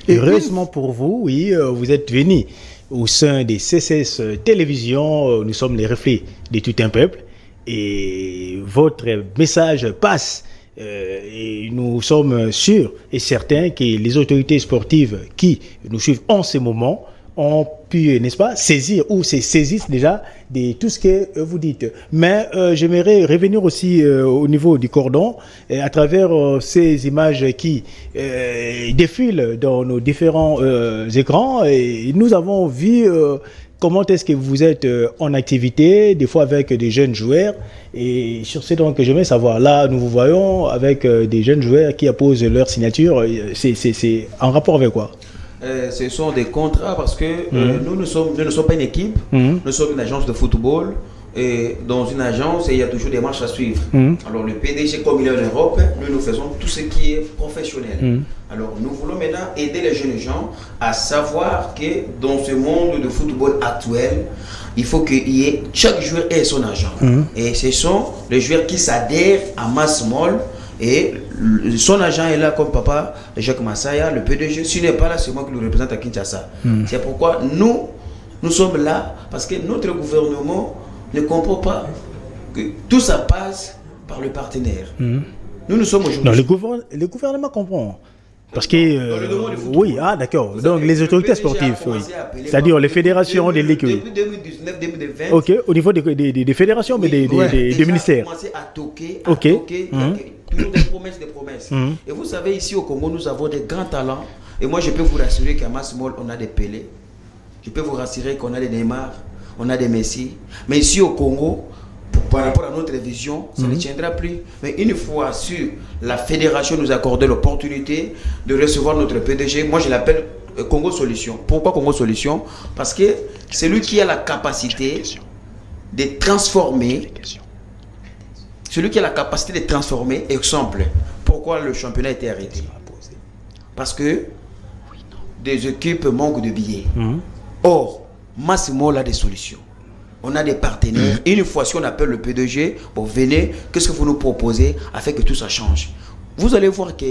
Et heureusement pour vous, oui, vous êtes venu au sein des CCS Télévision. Nous sommes les reflets de tout un peuple et votre message passe. Et nous sommes sûrs et certains que les autorités sportives qui nous suivent en ce moment ont pu, n'est-ce pas, saisir ou se saisissent déjà de tout ce que vous dites. Mais j'aimerais revenir aussi au niveau du cordon à travers ces images qui défilent dans nos différents écrans. Et nous avons vu comment est-ce que vous êtes en activité, des fois avec des jeunes joueurs. Et sur ce donc j'aimerais savoir, là nous vous voyons avec des jeunes joueurs qui apposent leur signature. C'est en rapport avec quoi? Ce sont des contrats parce que nous ne sommes pas une équipe, nous sommes une agence de football et dans une agence il y a toujours des marches à suivre. Alors le PDG comme il est en Europe, nous faisons tout ce qui est professionnel. Alors nous voulons maintenant aider les jeunes gens à savoir que dans ce monde de football actuel, il faut qu'il y ait chaque joueur ait son agent. Et ce sont les joueurs qui s'adhèrent à Massmall. Et son agent est là comme papa, Jacques Massaya, le PDG. S'il n'est pas là, c'est moi qui le représente à Kinshasa. C'est pourquoi nous sommes là, parce que notre gouvernement ne comprend pas que tout ça passe par le partenaire. Nous sommes aujourd'hui... Le gouvernement comprend. Parce que, oui, ah d'accord. Donc les autorités sportives, oui. C'est-à-dire les fédérations, des ligues. Depuis 2019, 2020. Ok, au niveau des fédérations, mais des ministères. On a commencé à toquer, toujours des promesses. Et vous savez, ici au Congo, nous avons des grands talents. Et moi, je peux vous rassurer qu'à Massmall, on a des Pelé. Je peux vous rassurer qu'on a des Neymar, on a des Messi. Mais ici au Congo, par rapport à notre vision, ça ne tiendra plus. Mais une fois sur la fédération nous accorder l'opportunité de recevoir notre PDG, moi je l'appelle Congo Solution. Pourquoi Congo Solution? Parce que c'est lui qui a la capacité de transformer. Celui qui a la capacité de transformer. Exemple, pourquoi le championnat a été arrêté? Parce que des équipes manquent de billets. Or, Massmall a des solutions. On a des partenaires. Et une fois, si on appelle le PDG, bon, venez, qu'est-ce que vous nous proposez afin que tout ça change? Vous allez voir que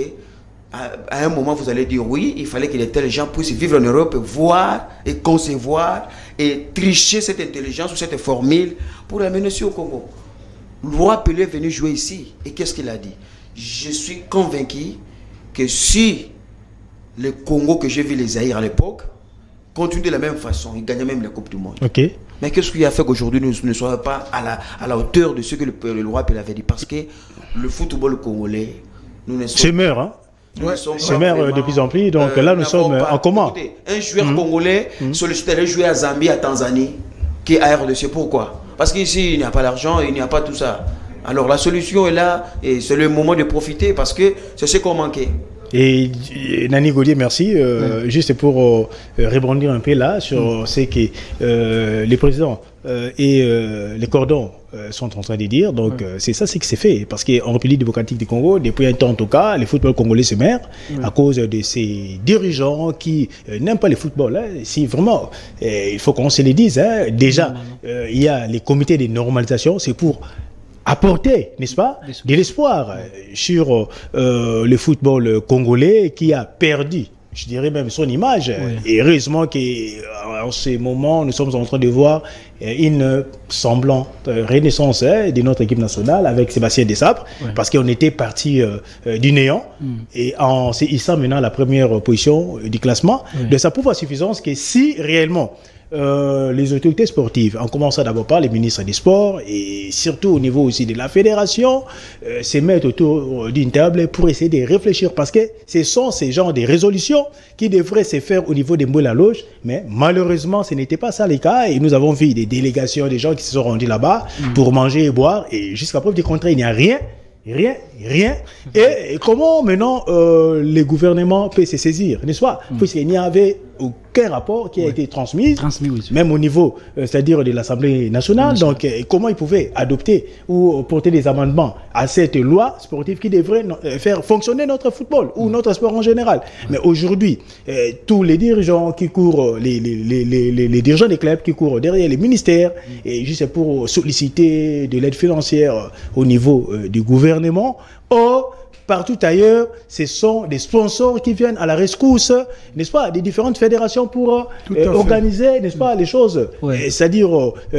à un moment, vous allez dire oui, il fallait que les tels gens puissent vivre en Europe, voir et concevoir et tricher cette intelligence ou cette formule pour l'amener ici au Congo. Laurent Pelé est venu jouer ici. Et qu'est-ce qu'il a dit? Je suis convaincu que si le Congo que j'ai vu les Zaïre à l'époque continue de la même façon, il gagnait même la Coupe du Monde. Okay. Mais qu'est-ce qui a fait qu'aujourd'hui nous ne soyons pas à la hauteur de ce que le Laurent Pelé avait dit? Parce que le football congolais, nous ne sommes c'est meurt, hein? Ouais, c'est meurt de plus en plus. Donc là, nous sommes en commun. Un joueur congolais sollicite d'aller jouer à Zambie, à Tanzanie, qui est à RDC. Pourquoi? Parce qu'ici, il n'y a pas l'argent, il n'y a pas tout ça. Alors la solution est là, et c'est le moment de profiter parce que c'est ce qu'on manquait. Et Nani Gaudier, merci. Juste pour rebondir un peu là sur ce que les présidents et les cordons sont en train de dire. Donc c'est ça, c'est que c'est fait. Parce qu'en République démocratique du Congo, depuis un temps en tout cas, le football congolais se meurt à cause de ces dirigeants qui n'aiment pas le football. Hein. Si vraiment, il faut qu'on se le dise. Hein. Déjà, il y a les comités de normalisation, c'est pour apporter, n'est-ce pas, de l'espoir sur le football congolais qui a perdu, je dirais même son image. Et heureusement qu'en ce moment, nous sommes en train de voir une semblante renaissance de notre équipe nationale avec Sébastien Desabre, parce qu'on était parti du néant et en se hissant maintenant à la première position du classement, de sa pouvoir suffisance que si réellement les autorités sportives, en commençant d'abord par les ministres des Sports et surtout au niveau aussi de la fédération, se mettent autour d'une table pour essayer de réfléchir parce que ce sont ces genres de résolutions qui devraient se faire au niveau des moules à loge, mais malheureusement ce n'était pas ça le cas et nous avons vu des délégations, des gens qui se sont rendus là-bas pour manger et boire et jusqu'à preuve du contraire, il n'y a rien. Et comment maintenant les gouvernements peuvent se saisir, n'est-ce pas? Puisqu'il n'y avait aucun rapport qui a été transmis même au niveau, c'est-à-dire de l'Assemblée nationale. Donc, comment ils pouvaient adopter ou porter des amendements à cette loi sportive qui devrait faire fonctionner notre football ou notre sport en général. Mais aujourd'hui, tous les dirigeants qui courent, les dirigeants des clubs qui courent derrière les ministères, et juste pour solliciter de l'aide financière au niveau du gouvernement, or, partout ailleurs, ce sont des sponsors qui viennent à la rescousse, n'est-ce pas, des différentes fédérations pour organiser, n'est-ce pas, les choses, c'est-à-dire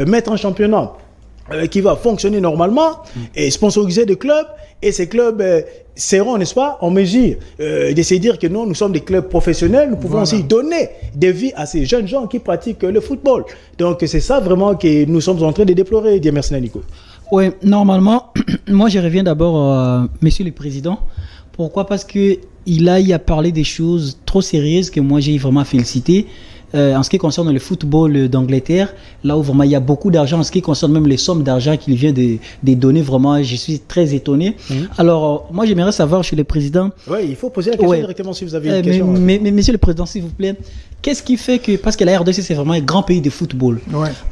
mettre un championnat qui va fonctionner normalement et sponsoriser des clubs, et ces clubs seront, n'est-ce pas, en mesure de se dire que non, nous sommes des clubs professionnels, nous pouvons aussi donner des vies à ces jeunes gens qui pratiquent le football. Donc c'est ça vraiment que nous sommes en train de déplorer. Dieu merci Nico. Oui, normalement, moi je reviens d'abord, Monsieur le Président. Pourquoi? Parce qu'il a parlé des choses trop sérieuses que moi j'ai vraiment félicité. En ce qui concerne le football d'Angleterre, là où vraiment il y a beaucoup d'argent, en ce qui concerne même les sommes d'argent qu'il vient de donner, vraiment, je suis très étonné. Alors, moi j'aimerais savoir chez le Président... Oui, il faut poser la question directement si vous avez une question. Mais Monsieur le Président, s'il vous plaît, qu'est-ce qui fait que... Parce que la RDC, c'est vraiment un grand pays de football.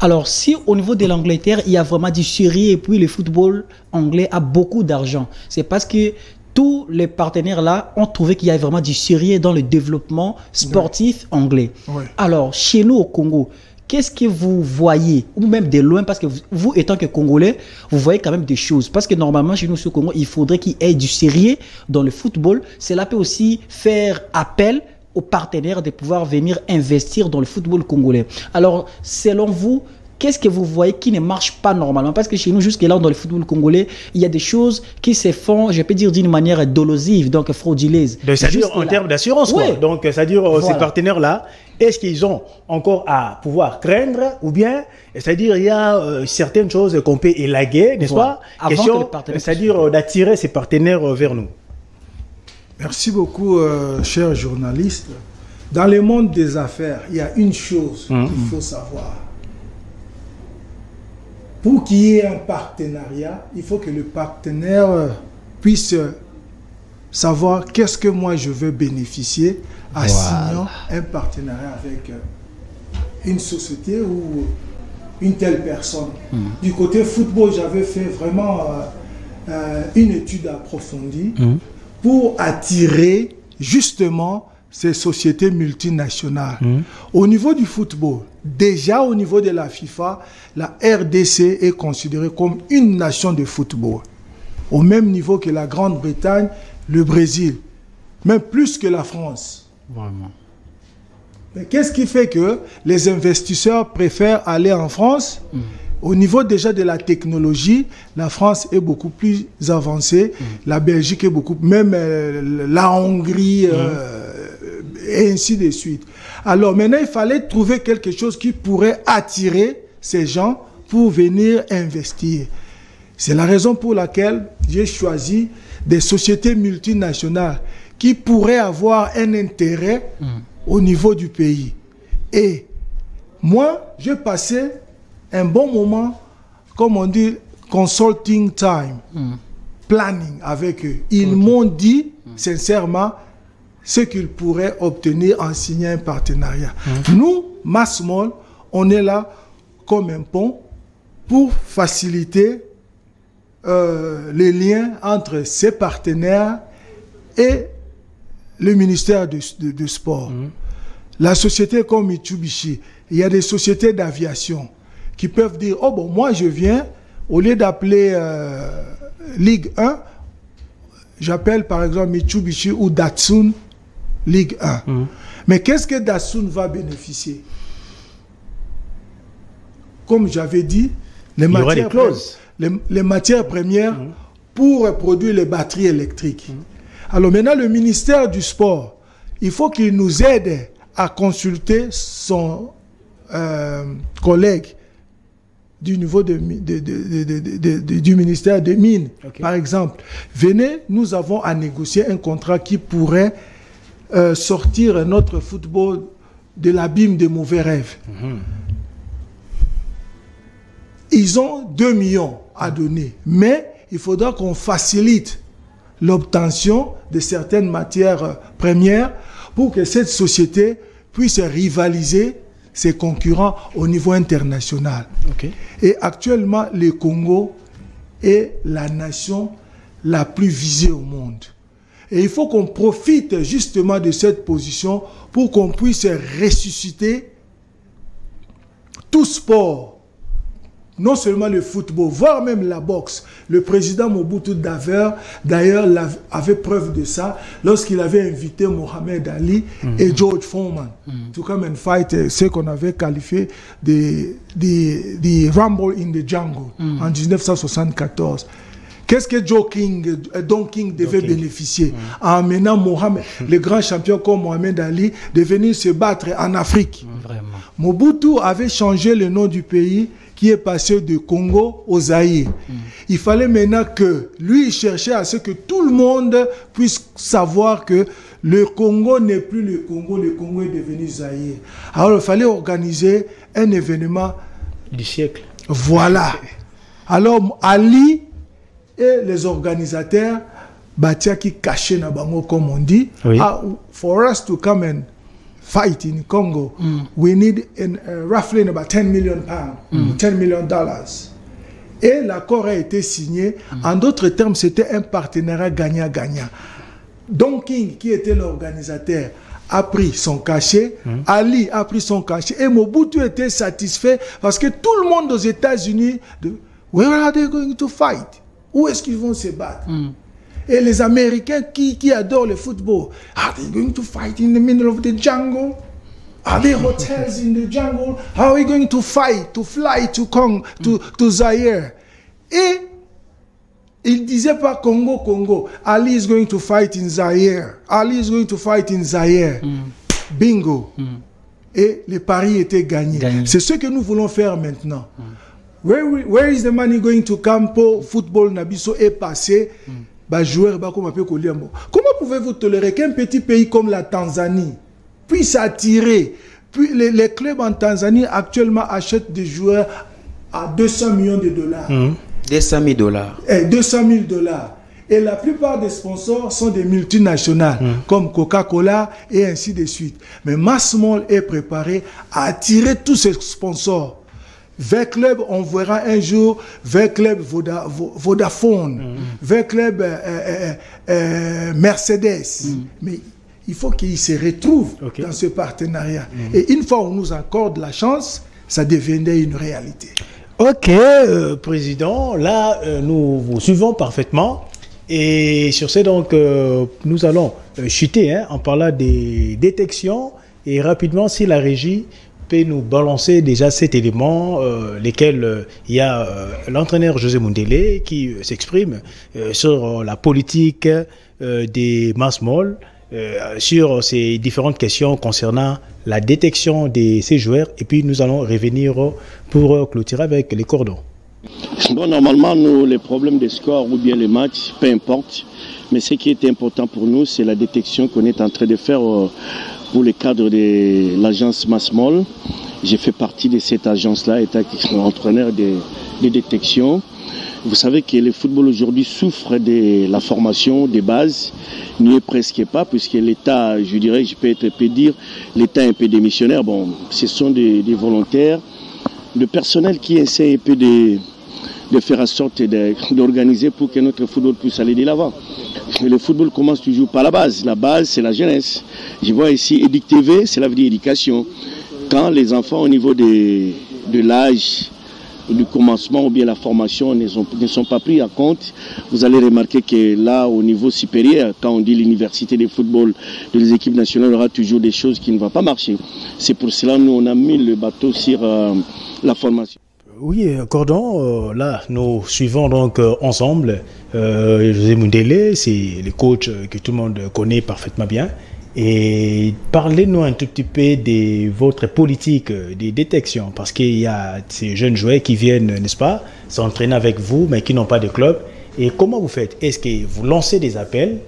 Alors, si au niveau de l'Angleterre, il y a vraiment du sérieux et puis le football anglais a beaucoup d'argent, c'est parce que tous les partenaires là ont trouvé qu'il y a vraiment du sérieux dans le développement sportif anglais. Alors, chez nous au Congo, qu'est-ce que vous voyez, ou même de loin, parce que vous étant que Congolais, vous voyez quand même des choses. Parce que normalement, chez nous au Congo, il faudrait qu'il y ait du sérieux dans le football. Cela peut aussi faire appel aux partenaires de pouvoir venir investir dans le football congolais. Alors, selon vous, qu'est-ce que vous voyez qui ne marche pas normalement? Parce que chez nous, jusque-là, dans le football congolais, il y a des choses qui se font, je peux dire, d'une manière dolosive, donc frauduleuse. C'est-à-dire en termes d'assurance, quoi. Donc, c'est-à-dire, ces partenaires-là, est-ce qu'ils ont encore à pouvoir craindre ou bien, c'est-à-dire, il y a certaines choses qu'on peut élaguer, n'est-ce pas? Question, c'est-à-dire d'attirer ces partenaires vers nous. Merci beaucoup, cher journaliste. Dans le monde des affaires, il y a une chose qu'il faut savoir. Pour qu'il y ait un partenariat, il faut que le partenaire puisse savoir qu'est-ce que moi je veux bénéficier en signant un partenariat avec une société ou une telle personne. Du côté football, j'avais fait vraiment une étude approfondie pour attirer justement ces sociétés multinationales. Au niveau du football, déjà au niveau de la FIFA, la RDC est considérée comme une nation de football. Au même niveau que la Grande-Bretagne, le Brésil. même plus que la France. Vraiment. Mais qu'est-ce qui fait que les investisseurs préfèrent aller en France? Au niveau déjà de la technologie, la France est beaucoup plus avancée, la Belgique est beaucoup, même la Hongrie, et ainsi de suite. Alors maintenant, il fallait trouver quelque chose qui pourrait attirer ces gens pour venir investir. C'est la raison pour laquelle j'ai choisi des sociétés multinationales qui pourraient avoir un intérêt au niveau du pays. Et moi, j'ai passé un bon moment, comme on dit, consulting time, planning avec eux. Ils m'ont dit, sincèrement, ce qu'ils pourraient obtenir en signant un partenariat. Nous, Massmall, on est là comme un pont pour faciliter les liens entre ces partenaires et le ministère de Sport. La société comme Mitsubishi, il y a des sociétés d'aviation qui peuvent dire, oh bon, moi je viens, au lieu d'appeler Ligue 1, j'appelle par exemple Mitsubishi ou Datsun Ligue 1. Mais qu'est-ce que Datsun va bénéficier? Comme j'avais dit, les matières premières pour produire les batteries électriques. Alors maintenant, le ministère du Sport, il faut qu'il nous aide à consulter son collègue du niveau du ministère des Mines. Par exemple, venez, nous avons à négocier un contrat qui pourrait sortir notre football de l'abîme des mauvais rêves. Ils ont 2 millions à donner, mais il faudra qu'on facilite l'obtention de certaines matières premières pour que cette société puisse rivaliser ses concurrents au niveau international. Et actuellement, le Congo est la nation la plus visée au monde. Et il faut qu'on profite justement de cette position pour qu'on puisse ressusciter tout sport. Non seulement le football, voire même la boxe. Le président Mobutu d'ailleurs avait preuve de ça lorsqu'il avait invité Mohamed Ali et George Foreman to come and fight ce qu'on avait qualifié de Rumble in the Jungle en 1974. Qu'est-ce que Don King devait bénéficier en amenant Mohamed, le grand champion comme Mohamed Ali, de venir se battre en Afrique. Mobutu avait changé le nom du pays qui est passé de Congo au Zaïre. Il fallait maintenant que lui, il cherchait à ce que tout le monde puisse savoir que le Congo n'est plus le Congo est devenu Zaïre. Alors il fallait organiser un événement du siècle. Voilà. Alors Ali et les organisateurs, Batiaki caché na bango comme on dit, for us to come and fight in Congo, we need roughly about $10 million, $10 million. Et l'accord a été signé. En d'autres termes, c'était un partenariat gagnant-gagnant. Don King, qui était l'organisateur, a pris son cachet, Ali a pris son cachet, et Mobutu était satisfait parce que tout le monde aux États-Unis, where are they going to fight? Où est-ce qu'ils vont se battre? Et les Américains qui adorent le football, are they going to fight in the middle of the jungle? Are there hotels in the jungle? How are we going to fight, to fly to Zaire? Et il ne disait pas Congo. Ali is going to fight in Zaire. Ali is going to fight in Zaire. Bingo. Et les paris étaient gagnés. C'est ce que nous voulons faire maintenant. Where is the money going to come pour football Nabiso est passé? Comment pouvez-vous tolérer qu'un petit pays comme la Tanzanie puisse attirer? Puis les clubs en Tanzanie actuellement achètent des joueurs à $200 millions. 200 000 $. 200 000 $. Et la plupart des sponsors sont des multinationales, comme Coca-Cola et ainsi de suite. Mais Massmall est préparé à attirer tous ces sponsors. Vers Club, on verra un jour, vers Club Vodafone, vers Club Mercedes. Mais il faut qu'ils se retrouvent dans ce partenariat. Et une fois qu'on nous accorde la chance, ça devenait une réalité. Ok, Président, là, nous vous suivons parfaitement. Et sur ce, donc, nous allons chuter en parlant des détections. Et rapidement, si la régie peut nous balancer déjà cet élément, lesquels il y a l'entraîneur José Mundele qui s'exprime sur la politique des mass malls, sur ces différentes questions concernant la détection de ces joueurs. Et puis, nous allons revenir pour clôturer avec les cordons. Bon, normalement, nous, les problèmes de score ou bien les matchs, peu importe. Mais ce qui est important pour nous, c'est la détection qu'on est en train de faire pour le cadre de l'agence Massmall. J'ai fait partie de cette agence-là, étant entraîneur de détection. Vous savez que le football aujourd'hui souffre de la formation des bases, n'y est presque pas, puisque l'État, je dirais, je peux dire, l'État est un peu démissionnaire. Bon, ce sont des volontaires, de personnel qui essaie un peu de faire en sorte d'organiser pour que notre football puisse aller de l'avant. Le football commence toujours par la base. La base, c'est la jeunesse. Je vois ici, Éduc TV, c'est la vraie éducation. Quand les enfants, au niveau de l'âge, du commencement ou bien la formation ne sont pas pris en compte, vous allez remarquer que là, au niveau supérieur, quand on dit l'université de football des équipes nationales, il y aura toujours des choses qui ne vont pas marcher. C'est pour cela que nous, on a mis le bateau sur la formation. Oui, Cordon, là, nous suivons donc ensemble José Mundele, c'est le coach que tout le monde connaît parfaitement bien. Et parlez-nous un tout petit peu de votre politique de détection, parce qu'il y a ces jeunes joueurs qui viennent, n'est-ce pas, s'entraîner avec vous, mais qui n'ont pas de club. Et comment vous faites? Est-ce que vous lancez des appels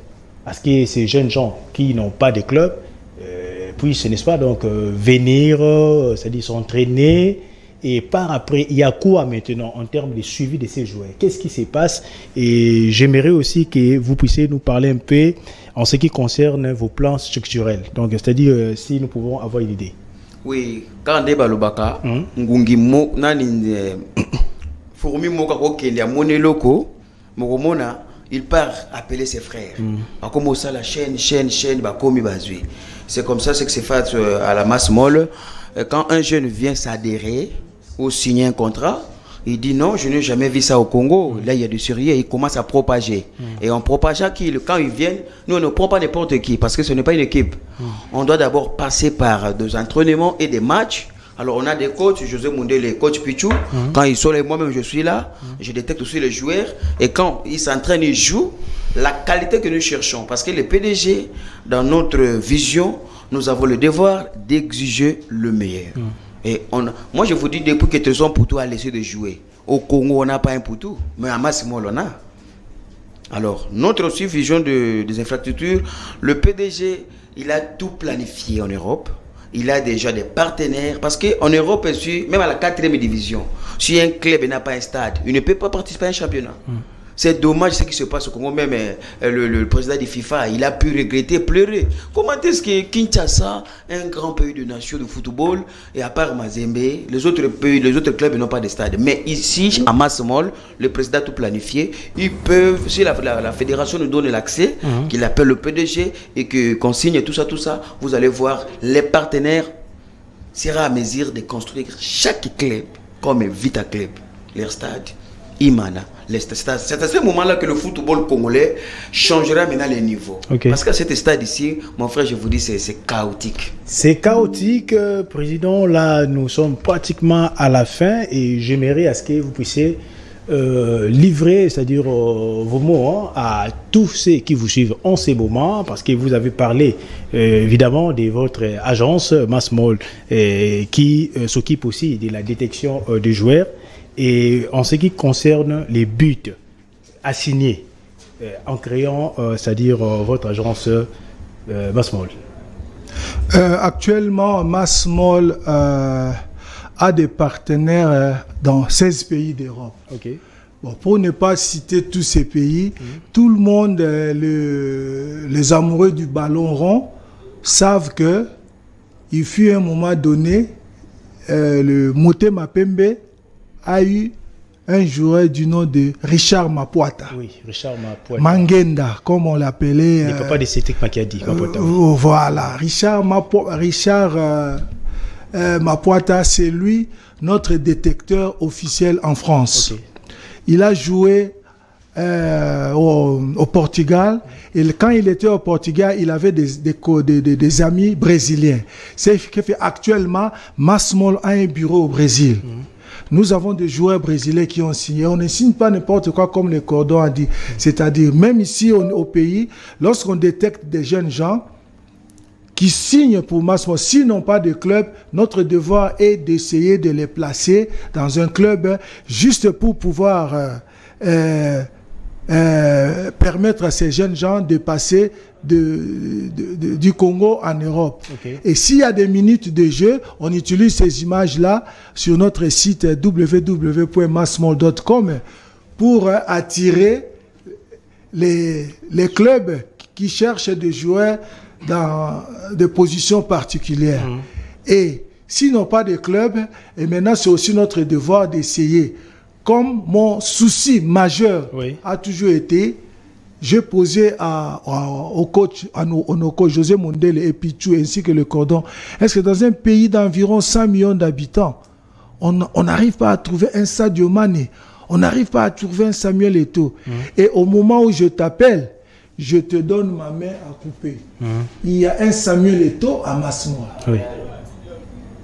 à ce que ces jeunes gens qui n'ont pas de club puissent, n'est-ce pas, donc venir, c'est-à-dire s'entraîner? Et par après, il y a quoi maintenant en termes de suivi de ces joueurs? Qu'est-ce qui se passe? Et j'aimerais aussi que vous puissiez nous parler un peu en ce qui concerne vos plans structurels. Donc, c'est-à-dire si nous pouvons avoir une idée. Oui, quand on débat le baka, ngungi mo nani fourmi mo kako kenya moneloko, mogomona, il part appeler ses frères. Comme ça la chaîne ba komi bazui. C'est comme ça, c'est que c'est fait à la masse molle. Quand un jeune vient s'adhérer ou signer un contrat, il dit non, je n'ai jamais vu ça au Congo. Là, il y a du sérieux, il commence à propager. Et en propageant, quand ils viennent, nous, on ne prend pas n'importe qui, parce que ce n'est pas une équipe. On doit d'abord passer par des entraînements et des matchs. Alors, on a des coachs, José Mundele, les coachs Pichou. Quand ils sont là, moi-même, je suis là. Je détecte aussi les joueurs. Et quand ils s'entraînent, ils jouent, la qualité que nous cherchons. Parce que les PDG, dans notre vision, nous avons le devoir d'exiger le meilleur. Et moi, je vous dis, depuis que Tresson Poutou a laissé de jouer, au Congo, on n'a pas un Poutou, mais à Massimol, on a. Alors, notre aussi vision des infrastructures, le PDG, il a tout planifié en Europe. Il a déjà des partenaires, parce qu'en Europe, même à la 4e division, si un club n'a pas un stade, il ne peut pas participer à un championnat. C'est dommage ce qui se passe au Congo. Même le président du FIFA, il a pu regretter, pleurer. Comment est-ce que Kinshasa, un grand pays de nation de football, et à part Mazembe, les autres pays, les autres clubs n'ont pas de stade. Mais ici, à Massemol, le président a tout planifié. Ils peuvent, si la fédération nous donne l'accès, qu'il appelle le PDG et qu'on signe tout ça, vous allez voir, les partenaires sera à mesure de construire chaque club comme Vita Club, leur stade. Imana. C'est à ce moment-là que le football congolais changera maintenant les niveaux. Parce qu'à cet stade ici, mon frère, je vous dis, c'est chaotique. C'est chaotique, Président. Là, nous sommes pratiquement à la fin et j'aimerais à ce que vous puissiez livrer, c'est-à-dire vos mots à tous ceux qui vous suivent en ces moments, parce que vous avez parlé évidemment de votre agence Massmall qui s'occupe aussi de la détection des joueurs. Et en ce qui concerne les buts assignés en créant, c'est-à-dire votre agence Massmall. Actuellement, Massmall a des partenaires dans 16 pays d'Europe. Bon, pour ne pas citer tous ces pays, tout le monde, les amoureux du ballon rond, savent que il fut un moment donné, le Motema Pembe a eu un joueur du nom de Richard Mapuata. Oui, Richard Mapuata. Mangenda, comme on l'appelait. Le papa de Cédric Makiadi. Voilà, Richard Mapuata, c'est lui, notre détecteur officiel en France. Il a joué au Portugal. Et quand il était au Portugal, il avait des amis brésiliens. C'est ce qui fait actuellement, Masmol a un bureau au Brésil. Nous avons des joueurs brésiliens qui ont signé. On ne signe pas n'importe quoi comme le Cordon a dit. C'est-à-dire, même ici au pays, lorsqu'on détecte des jeunes gens qui signent pour Masmol, s'ils n'ont pas de club, notre devoir est d'essayer de les placer dans un club juste pour pouvoir permettre à ces jeunes gens de passer du Congo en Europe. Okay. Et s'il y a des minutes de jeu, on utilise ces images-là sur notre site www.masmol.com pour attirer les clubs qui cherchent des joueurs dans des positions particulières. Et s'ils n'ont pas de club, et maintenant c'est aussi notre devoir d'essayer. Comme mon souci majeur a toujours été, j'ai posé au coach, à nos coachs José Mondele et Pichou ainsi que le Cordon, est-ce que dans un pays d'environ 100 millions d'habitants, on n'arrive pas à trouver un Sadio Mané, on n'arrive pas à trouver un Samuel Eto'o. Et au moment où je t'appelle, je te donne ma main à couper. Il y a un Samuel Eto'o à Masmol.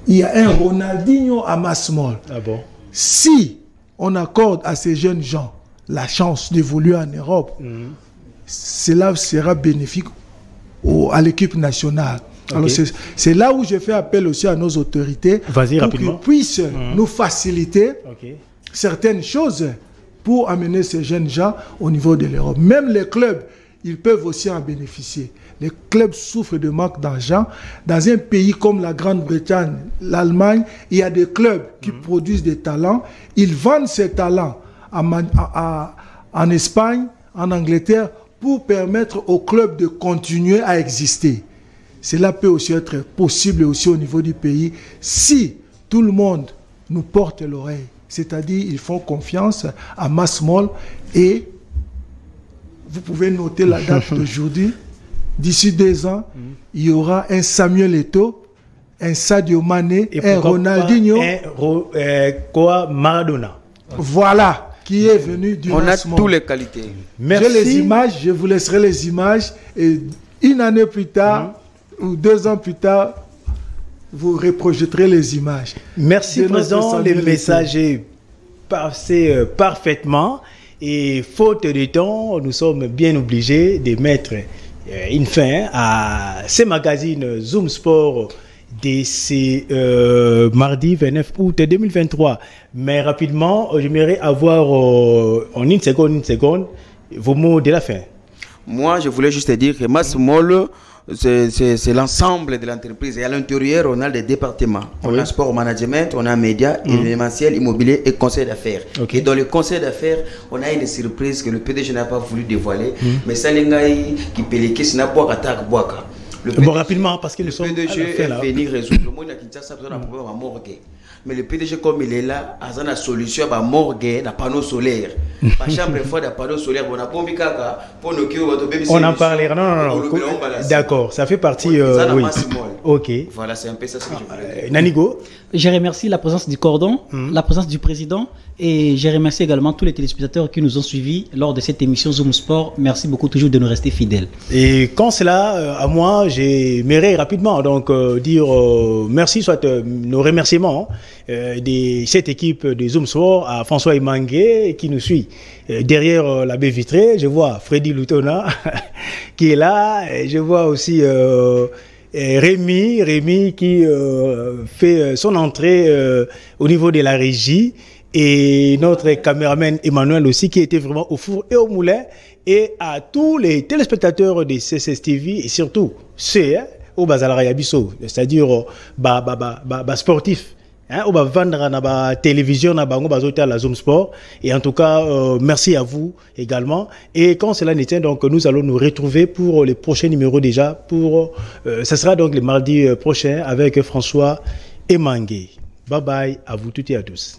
Il y a un Ronaldinho à Masmol. Ah bon? Si on accorde à ces jeunes gens la chance d'évoluer en Europe, cela sera bénéfique à l'équipe nationale. Alors c'est là où je fais appel aussi à nos autorités pour qu'ils puissent nous faciliter certaines choses pour amener ces jeunes gens au niveau de l'Europe. Même les clubs, ils peuvent aussi en bénéficier. Les clubs souffrent de manque d'argent. Dans un pays comme la Grande-Bretagne, l'Allemagne, il y a des clubs qui produisent des talents. Ils vendent ces talents en Espagne, en Angleterre, pour permettre aux clubs de continuer à exister. Cela peut aussi être possible aussi au niveau du pays si tout le monde nous porte l'oreille. C'est-à-dire, ils font confiance à Masmol et vous pouvez noter la date d'aujourd'hui. D'ici 2 ans, il y aura un Samuel Eto'o, un Sadio Mané, un Ronaldinho, Maradona. Voilà, qui est venu du Masmol. On a toutes les qualités. Merci. J'ai les images, je vous laisserai les images. Et une année plus tard, ou 2 ans plus tard, vous reprojetterez les images. Merci, Président. Le message est passé parfaitement. Et faute de temps, nous sommes bien obligés de mettre une fin à ces magazines Zoom Sport de ce mardi 29 août 2023. Mais rapidement, j'aimerais avoir en une seconde, vos mots de la fin. Moi, je voulais juste dire que Masmol, c'est l'ensemble de l'entreprise. Et à l'intérieur, on a des départements. On a sport management, on a médias, événementiel, immobilier et conseil d'affaires. Et dans le conseil d'affaires, on a une surprise que le PDG n'a pas voulu dévoiler. Mais ça, les gars qui payent qui n'a pas attaque boaka. Bon, rapidement, parce que le PDG est venu résoudre. Le monde a Kinshasa a un problème à morgue. Mais le PDG, comme il est là, a une solution à morgue, à panneau solaire. Par chambre fois de panneau solaire, on a pompi kaka pour nous qui on en parlera. Non. D'accord, ça fait partie. Oui. Ok. Voilà, c'est un peu ça ce que je voulais dire. Nanigo. Je remercie la présence du Cordon, la présence du président, et je remercie également tous les téléspectateurs qui nous ont suivis lors de cette émission Zoom Sport. Merci beaucoup toujours de nous rester fidèles. Et quand cela, à moi, j'aimerais rapidement donc dire merci, soit nos remerciements de cette équipe de Zoom Sport à François Imangué qui nous suit derrière la baie vitrée. Je vois Freddy Lutona qui est là. Et je vois aussi Rémi qui fait son entrée au niveau de la régie, et notre caméraman Emmanuel aussi qui était vraiment au four et au moulin, et à tous les téléspectateurs de CSS TV et surtout ceux au Bazalaya Bisso, c'est-à-dire sportifs. On va vendre la télévision, on va la Zoom Sport. Et en tout cas, merci à vous également. Et quand cela n'était, donc nous allons nous retrouver pour les prochains numéros déjà. Ce sera donc le mardi prochain avec François Emangué. Bye bye à vous toutes et à tous.